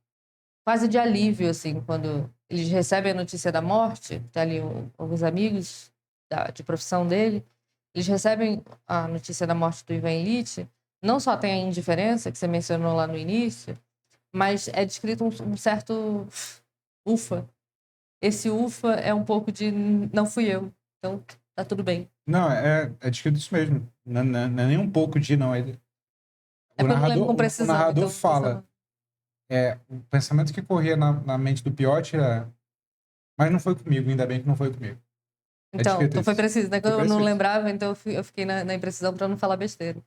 quase de alívio, assim, quando eles recebem a notícia da morte, tá ali alguns amigos de profissão dele, eles recebem a notícia da morte do Ivan Illich, não só tem a indiferença, que você mencionou lá no início, mas é descrito um certo ufa. Esse ufa é um pouco de não fui eu, então tá tudo bem. Não, é descrito isso mesmo. Não é nem um pouco de, não. É porque eu não lembro com O precisão, narrador então fala, o pensamento que corria na mente do Piotr é, mas não foi comigo, ainda bem que não foi comigo. É descrito Então foi isso. preciso, né? Foi Quando eu não preciso. lembrava, então eu fiquei na imprecisão para não falar besteira.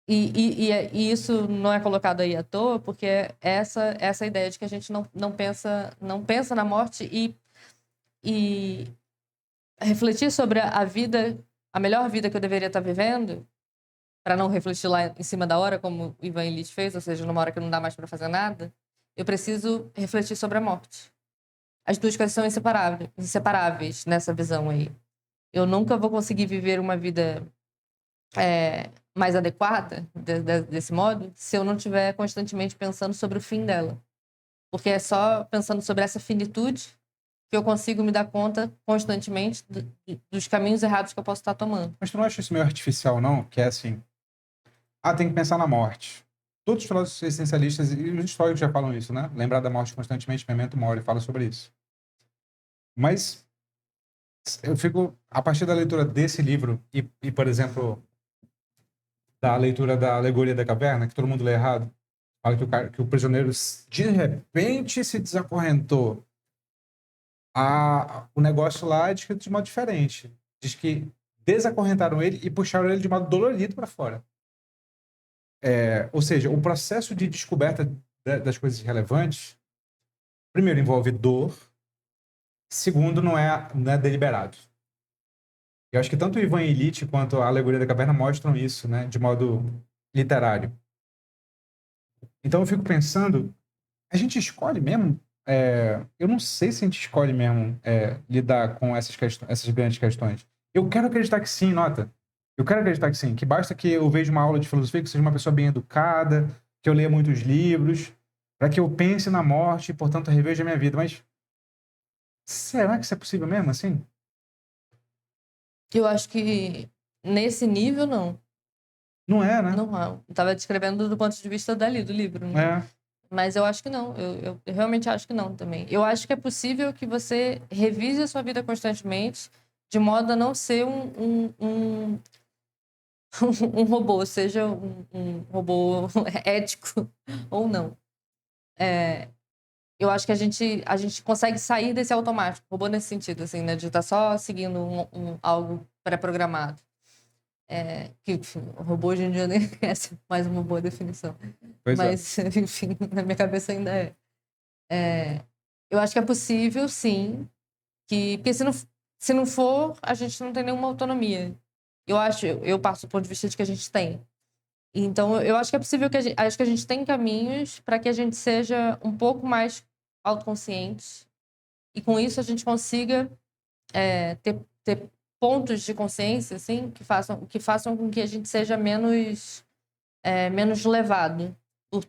E isso não é colocado aí à toa, porque essa ideia de que a gente não pensa na morte e refletir sobre a vida, a melhor vida que eu deveria estar vivendo, para não refletir lá em cima da hora, como o Ivan Illich fez, ou seja, numa hora que não dá mais para fazer nada, eu preciso refletir sobre a morte. As duas coisas são inseparáveis nessa visão aí. Eu nunca vou conseguir viver uma vida mais adequada desse modo se eu não estiver constantemente pensando sobre o fim dela. Porque é só pensando sobre essa finitude que eu consigo me dar conta constantemente dos caminhos errados que eu posso estar tomando. Mas tu não acha isso meio artificial, não? Que é assim, tem que pensar na morte. Todos os filósofos essencialistas e os históricos já falam isso, né? Lembrar da morte constantemente, Memento Mori fala sobre isso. Mas eu fico, a partir da leitura desse livro e por exemplo, da leitura da Alegoria da Caverna, que todo mundo lê errado, fala que o prisioneiro de repente se desacorrentou. O negócio lá é descrito de modo diferente. Diz que desacorrentaram ele e puxaram ele de modo dolorido para fora. Ou seja, o processo de descoberta das coisas relevantes, primeiro, envolve dor, segundo, não é deliberado. Eu acho que tanto o Ivan Illich quanto a Alegoria da Caverna mostram isso, né, de modo literário. Então eu fico pensando, a gente escolhe mesmo? Eu não sei se a gente escolhe mesmo lidar com essas grandes questões. Eu quero acreditar que sim, nota. Eu quero acreditar que sim, que basta que eu veja uma aula de filosofia, que seja uma pessoa bem educada, que eu leia muitos livros, para que eu pense na morte e, portanto, reveja a minha vida. Mas será que isso é possível mesmo, assim? Eu acho que nesse nível, não. Não é, né? Não, eu tava descrevendo do ponto de vista dali, do livro, né? Mas eu acho que não. Eu realmente acho que não também. Eu acho que é possível que você revise a sua vida constantemente de modo a não ser um robô, seja um robô ético ou não. Eu acho que a gente consegue sair desse automático, robô nesse sentido, assim, né? De estar só seguindo algo pré-programado. Que, enfim, o robô hoje em dia nem é mais uma boa definição. Mas, enfim, na minha cabeça ainda é. Eu acho que é possível, sim, porque se não for, a gente não tem nenhuma autonomia. Eu passo do ponto de vista de que a gente tem. Então, eu acho que é possível acho que a gente tem caminhos para que a gente seja um pouco mais autoconsciente e com isso a gente consiga ter pontos de consciência, assim, que façam com que a gente seja menos levado por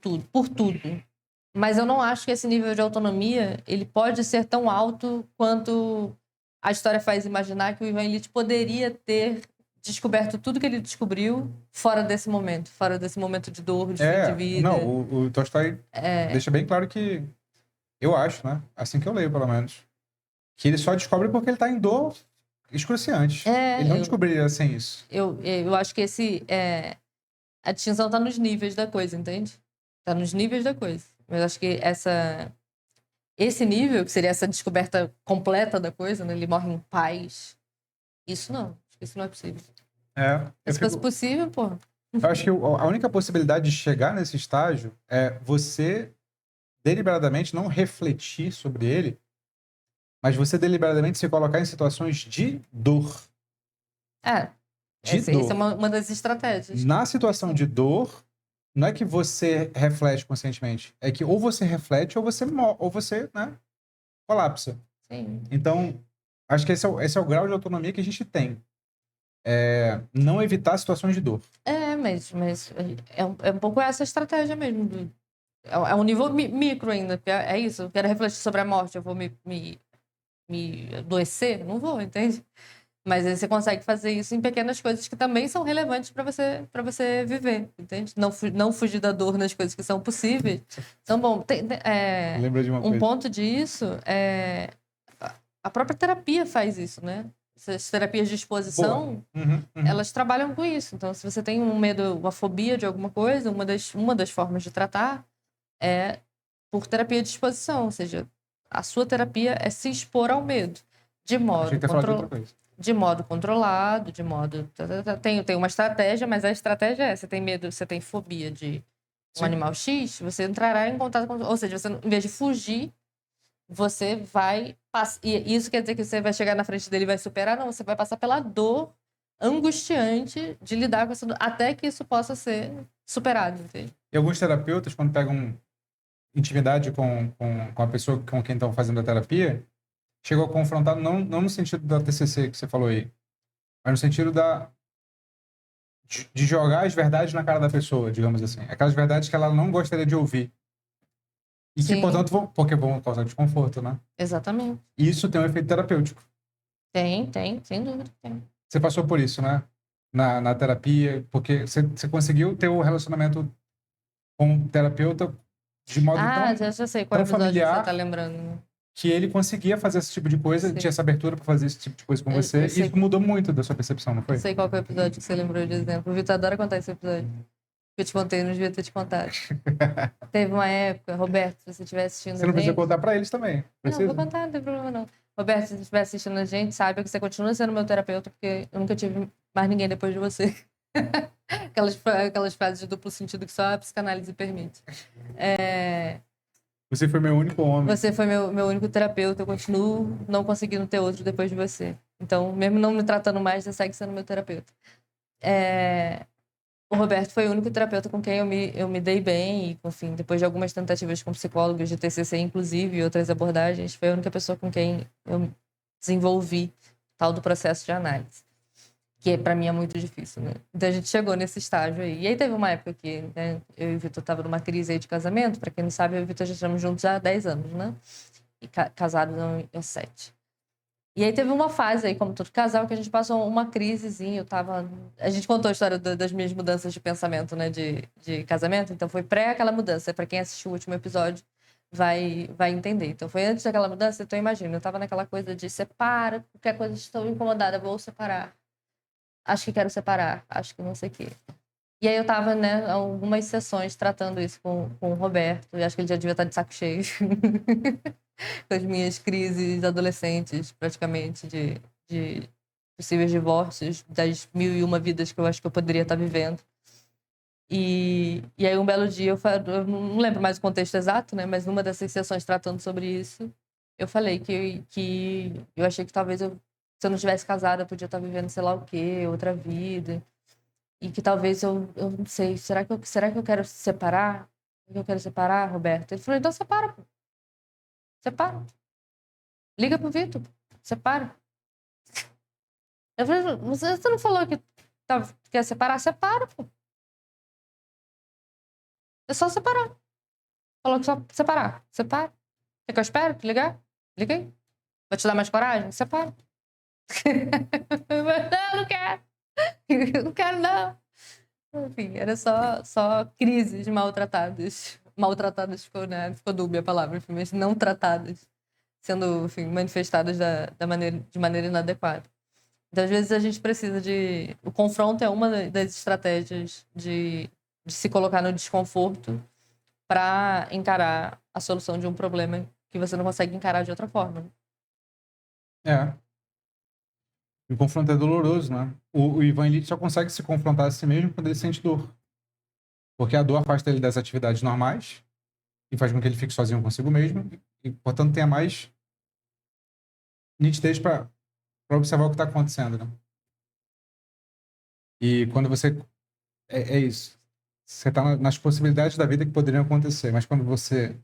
tudo. Mas eu não acho que esse nível de autonomia ele pode ser tão alto quanto a história faz imaginar que o Ivan Illich poderia ter descoberto tudo que ele descobriu fora desse momento de dor, de fim de vida. Não, o Tolstói deixa bem claro que eu acho, né? Assim que eu leio, pelo menos, que ele só descobre porque ele tá em dor excruciante. Ele não descobriria sem isso. Eu acho que a distinção tá nos níveis da coisa, entende? Tá nos níveis da coisa. Mas acho que esse nível, que seria essa descoberta completa da coisa, né? Ele morre em paz. Isso não. Acho que isso não é possível. Se fosse possível, pô. Eu acho que a única possibilidade de chegar nesse estágio é você deliberadamente não refletir sobre ele, mas você deliberadamente se colocar em situações de dor. Essa é uma das estratégias. Na situação de dor, não é que você reflete conscientemente, é que ou você reflete ou você né, colapsa. Sim. Então, acho que esse é o grau de autonomia que a gente tem. Não evitar situações de dor. Mas é um pouco essa estratégia mesmo. É um nível micro ainda, porque é isso. Eu quero refletir sobre a morte, eu vou me adoecer? Não vou, entende? Mas aí você consegue fazer isso em pequenas coisas que também são relevantes para você viver, entende? Não fugir da dor nas coisas que são possíveis. Então, bom, Lembra de uma coisa. ponto disso a própria terapia faz isso, né? Essas terapias de exposição, elas trabalham com isso. Então, se você tem um medo, uma fobia de alguma coisa, uma das formas de tratar é por terapia de exposição. Ou seja, a sua terapia é se expor ao medo. De modo controlado, de modo... Tem uma estratégia, mas a estratégia é... Você tem medo, você tem fobia de um animal X, você entrará em contato com... Ou seja, você, em vez de fugir, você vai... E isso quer dizer que você vai chegar na frente dele e vai superar? Não, você vai passar pela dor angustiante de lidar com essa dor, até que isso possa ser superado, entende? E alguns terapeutas, quando pegam intimidade com a pessoa com quem estão fazendo a terapia, chegou a confrontar, não no sentido da TCC que você falou aí, mas no sentido de jogar as verdades na cara da pessoa, digamos assim. Aquelas verdades que ela não gostaria de ouvir. E que, Sim. portanto, porque vão causar desconforto, né? Exatamente. E isso tem um efeito terapêutico. Tem, sem dúvida, tem. Você passou por isso, né? Na terapia, porque você conseguiu ter o relacionamento com o terapeuta de modo Ah, já sei qual tão episódio que você tá familiar lembrando. que ele conseguia fazer esse tipo de coisa, Sim. tinha essa abertura para fazer esse tipo de coisa com Eu você, e sei. isso mudou muito da sua percepção, não Eu foi? sei qual que é o episódio que você lembrou de exemplo. O Vitor adora contar esse episódio. Que eu te contei, não devia ter te contado. Teve uma época, Roberto, se você estiver assistindo Você a não precisa gente... contar para eles também. Não, Precisa? vou contar, não tem problema não. Roberto, se você estiver assistindo a gente, saiba que você continua sendo meu terapeuta, porque eu nunca tive mais ninguém depois de você. Aquelas frases de duplo sentido que só a psicanálise permite. Você foi meu único homem. Você foi meu único terapeuta, eu continuo não conseguindo ter outro depois de você. Então, mesmo não me tratando mais, você segue sendo meu terapeuta. O Roberto foi o único terapeuta com quem eu me dei bem, e, enfim, depois de algumas tentativas com psicólogos de TCC, inclusive, e outras abordagens, foi a única pessoa com quem eu desenvolvi tal do processo de análise, que para mim é muito difícil, né? Então a gente chegou nesse estágio aí. E aí teve uma época que, né, eu e o Vitor tava numa crise aí de casamento. Para quem não sabe, eu e o Vitor já estamos juntos há 10 anos, né? E casados há 7. E aí teve uma fase aí, como todo casal, que a gente passou uma crisezinha. A gente contou a história das minhas mudanças de pensamento, né, de casamento. Então foi pré aquela mudança. Para quem assistiu o último episódio vai entender. Então foi antes daquela mudança. Então imagina, eu tava naquela coisa de separa, qualquer coisa, estou incomodada, vou separar. Acho que quero separar, acho que não sei o quê. E aí eu tava, né, algumas sessões tratando isso com o Roberto. E acho que ele já devia estar de saco cheio. Com as minhas crises adolescentes, praticamente, de possíveis divórcios, das 1001 vidas que eu acho que eu poderia estar vivendo. E aí um belo dia, eu não lembro mais o contexto exato, né, mas numa dessas sessões tratando sobre isso, eu falei que eu achei que talvez se eu não tivesse casada, eu podia estar vivendo sei lá o quê, outra vida. E que talvez eu não sei, será que eu quero separar? Eu quero separar, Roberto? Ele falou, então separa, pô. Separa. Liga pro Vitor, separa. Eu falei, você não falou que quer separar? Separa, pô. É só separar. Falou que só separar. Separa. Quer que eu espere? Ligar? Liga aí. Vai te dar mais coragem? Separa. Não quero. Eu não quero, não. Enfim, era só crises maltratadas. Maltratadas ficou, né? Ficou dúbia a palavra, enfim, mas não tratadas. Sendo, enfim, manifestadas de maneira inadequada. Então, às vezes, a gente precisa de... O confronto é uma das estratégias de se colocar no desconforto para encarar a solução de um problema que você não consegue encarar de outra forma. É. O confronto é doloroso, né? O Ivan Illich só consegue se confrontar a si mesmo quando ele sente dor. Porque a dor afasta ele das atividades normais e faz com que ele fique sozinho consigo mesmo e, portanto, tenha mais nitidez para observar o que está acontecendo, né? E quando você... É isso. Você está nas possibilidades da vida que poderiam acontecer, mas quando você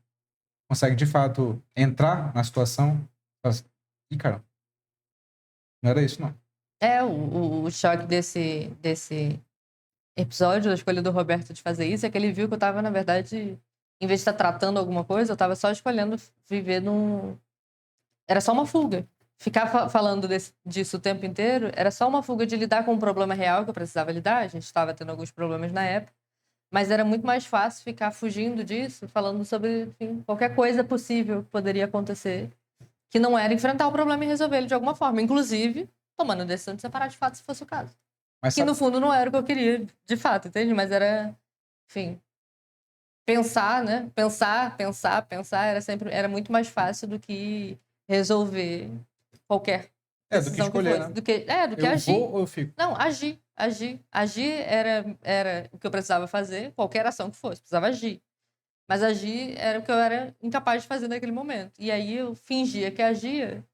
consegue, de fato, entrar na situação, fala assim, ih, cara, não era isso, não. O choque desse episódio, da escolha do Roberto de fazer isso, é que ele viu que eu tava, na verdade, em vez de estar tratando alguma coisa, eu tava só escolhendo viver num... Era só uma fuga. Ficar falando disso o tempo inteiro era só uma fuga de lidar com um problema real que eu precisava lidar. A gente estava tendo alguns problemas na época. Mas era muito mais fácil ficar fugindo disso, falando sobre, enfim, qualquer coisa possível que poderia acontecer, que não era enfrentar o problema e resolver ele de alguma forma. Inclusive, tomando a decisão de separar de fato, se fosse o caso. Mas Que no fundo não era o que eu queria, de fato, entende? Mas era, enfim, pensar, né? Pensar era muito mais fácil do que resolver qualquer do que decisão que escolher, fosse. né? Do que Eu agir. vou ou eu fico? Não, agir. Agir era o que eu precisava fazer, qualquer ação que fosse, precisava agir. Mas agir era o que eu era incapaz de fazer naquele momento. E aí eu fingia que agia,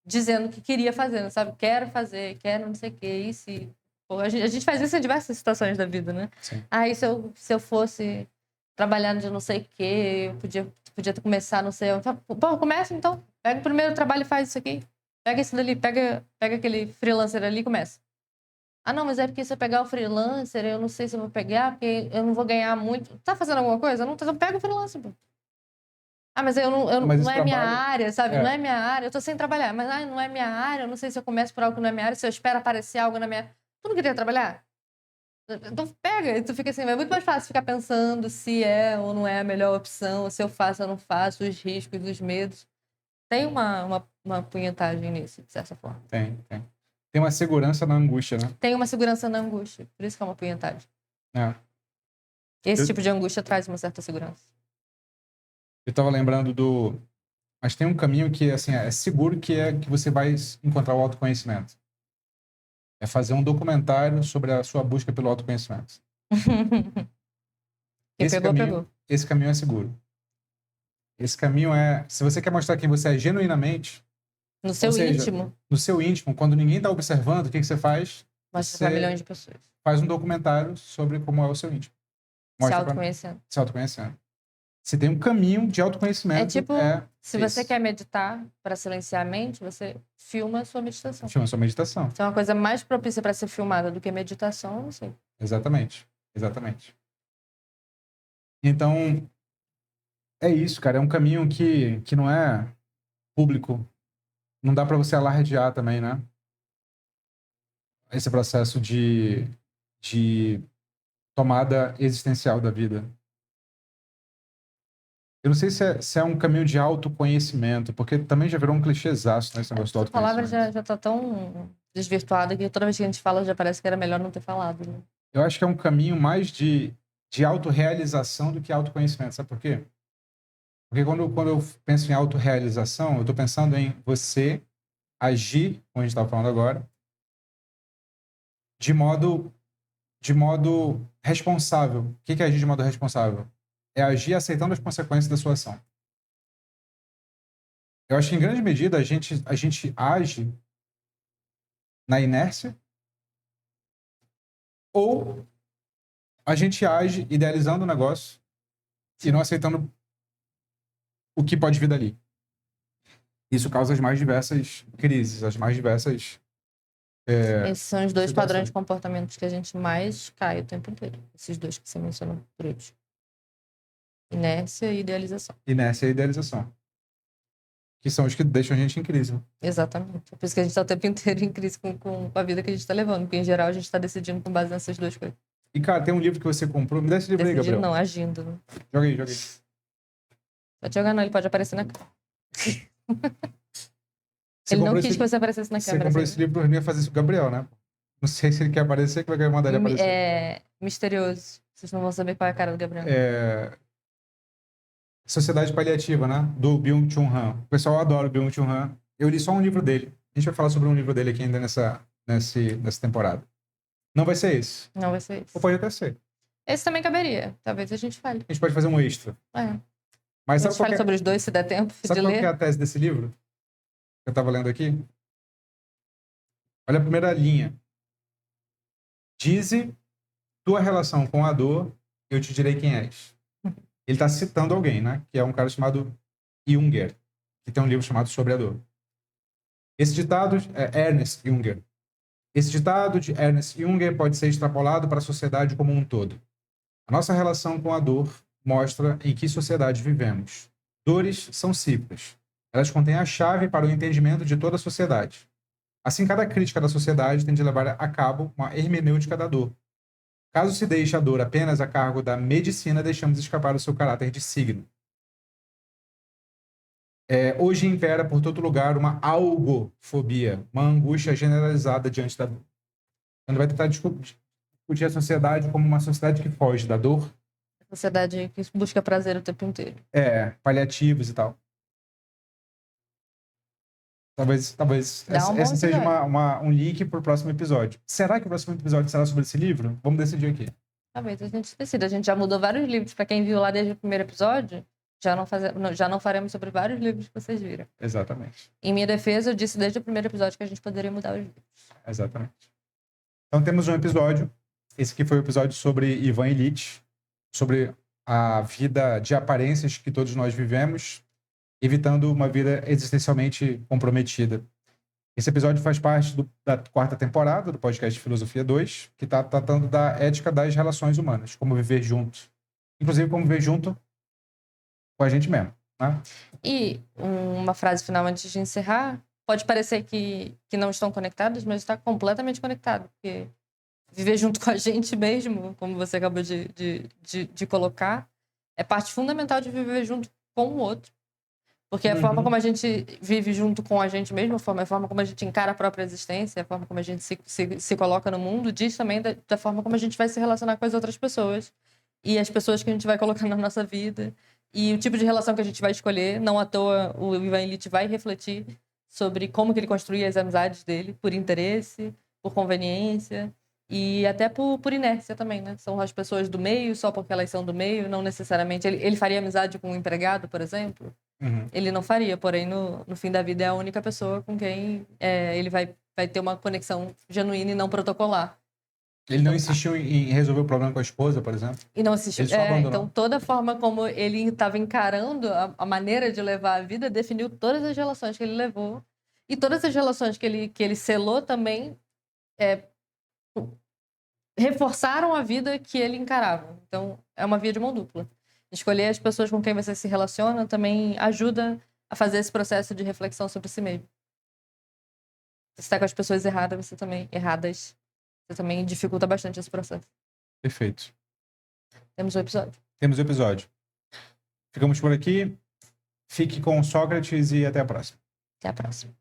dizendo que queria fazer, sabe? Quero fazer, quero não sei o quê. E se... Pô, a gente faz isso em diversas situações da vida, né? Sim. Aí se eu fosse trabalhar de não sei o quê, eu podia começar, não sei... Pô, começa então. Pega o primeiro trabalho e faz isso aqui. Pega esse dali, pega aquele freelancer ali e começa. Ah, não, mas é porque se eu pegar o freelancer, eu não sei se eu vou pegar, porque eu não vou ganhar muito. Tá fazendo alguma coisa? Não, então pega o freelancer, pô. mas Mas não esse é minha trabalho- área, sabe? é. Não é minha área. Eu tô sem trabalhar. Mas não é minha área. Eu não sei se eu começo por algo que não é minha área, se eu espero aparecer algo na minha área. Tu não queria trabalhar? Então pega. E tu fica assim, é muito mais fácil ficar pensando se é ou não é a melhor opção, se eu faço ou não faço, os riscos, os medos. Tem uma punhetagem nisso, de certa forma. Tem. Tem uma segurança na angústia, né? Tem uma segurança na angústia. Por isso que é uma punhetagem. É. Esse Eu- tipo de angústia traz uma certa segurança. Eu tava lembrando do... Mas tem um caminho que, assim, é seguro que você vai encontrar o autoconhecimento. É fazer um documentário sobre a sua busca pelo autoconhecimento. Quem pegou, pegou. Esse caminho é seguro. Esse caminho é... Se você quer mostrar quem você é genuinamente, No seu ou seja, íntimo, no seu íntimo, quando ninguém tá observando, o que você faz? mostra Você pra milhões de pessoas. faz um documentário sobre como é o seu íntimo. Se Mostra autoconhecendo. se autoconhecendo. Você tem um caminho de autoconhecimento. É tipo, se esse. você quer meditar para silenciar a mente, você filma a sua meditação. Chama sua meditação. Se é uma coisa mais propícia para ser filmada do que meditação, eu não sei. Exatamente. Então, é isso, cara. É um caminho que não é público. Não dá pra você alardear também, né? Esse processo de tomada existencial da vida. Eu não sei se é um caminho de autoconhecimento, porque também já virou um clichêzaço, né, esse negócio do Essa palavra autoconhecimento. já tá tão desvirtuada que toda vez que a gente fala já parece que era melhor não ter falado. Né? Eu acho que é um caminho mais de autorrealização do que autoconhecimento. Sabe por quê? Porque quando eu penso em autorrealização, eu estou pensando em você agir, como a gente estava falando agora, de modo responsável. O que é agir de modo responsável? É agir aceitando as consequências da sua ação. Eu acho que, em grande medida, a gente age na inércia ou a gente age idealizando o negócio e não aceitando o que pode vir dali. Isso causa as mais diversas crises, as mais diversas... Esses são os dois situações. padrões de comportamentos que a gente mais cai o tempo inteiro. Esses dois que você mencionou por último. Inércia e idealização. Inércia e idealização. Que são os que deixam a gente em crise. Exatamente. É por isso que a gente tá o tempo inteiro em crise com a vida que a gente tá levando. Porque, em geral, a gente tá decidindo com base nessas duas coisas. E, cara, tem um livro que você comprou. Me dá esse livro aí, Decidindo Gabriel. não, agindo. Né? Joga aí. Pode jogar não, ele pode aparecer na câmera. Você Ele não comprou quis esse- que você aparecesse na Você câmera. comprou assim. esse livro, eu ia fazer isso com o Gabriel, né? Não sei se ele quer aparecer, como é que eu ia mandar ele aparecer. É misterioso. Vocês não vão saber qual é a cara do Gabriel. Sociedade Paliativa, né? Do Byung-Chul Han. O pessoal adora o Byung-Chul Han. Eu li só um livro dele. A gente vai falar sobre um livro dele aqui ainda nessa temporada. Não vai ser esse. Não vai ser Ou isso. pode até ser. Esse também caberia. Talvez a gente fale. A gente pode fazer um extra. É. Mas A gente fale sobre os dois, se der tempo sabe de qual que é ler. a tese desse livro? Que eu tava lendo aqui? Olha a primeira linha. Dize tua relação com a dor, eu te direi quem és. Ele está citando alguém, né? Que é um cara chamado Junger, que tem um livro chamado Sobre a Dor. Esse ditado é Ernest Junger. Esse ditado de Ernest Junger pode ser extrapolado para a sociedade como um todo. A nossa relação com a dor mostra em que sociedade vivemos. Dores são ciclos. Elas contêm a chave para o entendimento de toda a sociedade. Assim, cada crítica da sociedade tem de levar a cabo uma hermenêutica da dor. Caso se deixe a dor apenas a cargo da medicina, deixamos escapar o seu caráter de signo. Hoje impera por todo lugar uma algofobia, uma angústia generalizada diante da dor. Quando vai tentar discutir a sociedade como uma sociedade que foge da dor, A sociedade que busca prazer o tempo inteiro. paliativos e tal. Talvez Dá um bom essa seja episódio. um link para o próximo episódio. Será que o próximo episódio será sobre esse livro? Vamos decidir aqui. Talvez a gente decida. A gente já mudou vários livros. Pra quem viu lá desde o primeiro episódio, já não faremos sobre vários livros que vocês viram. Exatamente. Em minha defesa, eu disse desde o primeiro episódio que a gente poderia mudar os livros. Exatamente. Então temos um episódio. Esse aqui foi o episódio sobre Ivan Illich, sobre a vida de aparências que todos nós vivemos, evitando uma vida existencialmente comprometida. Esse episódio faz parte da 4ª temporada do podcast Filosofia 2, que está tratando da ética das relações humanas, como viver junto. Inclusive, como viver junto com a gente mesmo. né? E uma frase final antes de encerrar, pode parecer que não estão conectados, mas está completamente conectado, porque viver junto com a gente mesmo, como você acabou de colocar, é parte fundamental de viver junto com o outro. Porque a forma como a gente vive junto com a gente mesmo, a forma como a gente encara a própria existência, a forma como a gente se coloca no mundo, diz também da forma como a gente vai se relacionar com as outras pessoas. E as pessoas que a gente vai colocar na nossa vida. E o tipo de relação que a gente vai escolher. Não à toa, o Ivan Illich vai refletir sobre como que ele construía as amizades dele, por interesse, por conveniência e até por inércia também, né? São as pessoas do meio, só porque elas são do meio, não necessariamente... Ele faria amizade com um empregado, por exemplo? Ele não faria, porém, no fim da vida é a única pessoa com quem ele vai ter uma conexão genuína e não protocolar. Ele não insistiu em resolver o problema com a esposa, por exemplo? E não assistiu. Ele só abandonou. Então, toda a forma como ele estava encarando a maneira de levar a vida definiu todas as relações que ele levou. E todas as relações que ele selou também reforçaram a vida que ele encarava. Então, é uma via de mão dupla. Escolher as pessoas com quem você se relaciona também ajuda a fazer esse processo de reflexão sobre si mesmo. Se você está com as pessoas erradas, você também dificulta bastante esse processo. Perfeito. Temos um episódio. Temos o episódio. Ficamos por aqui. Fique com Sócrates e até a próxima. Até a próxima.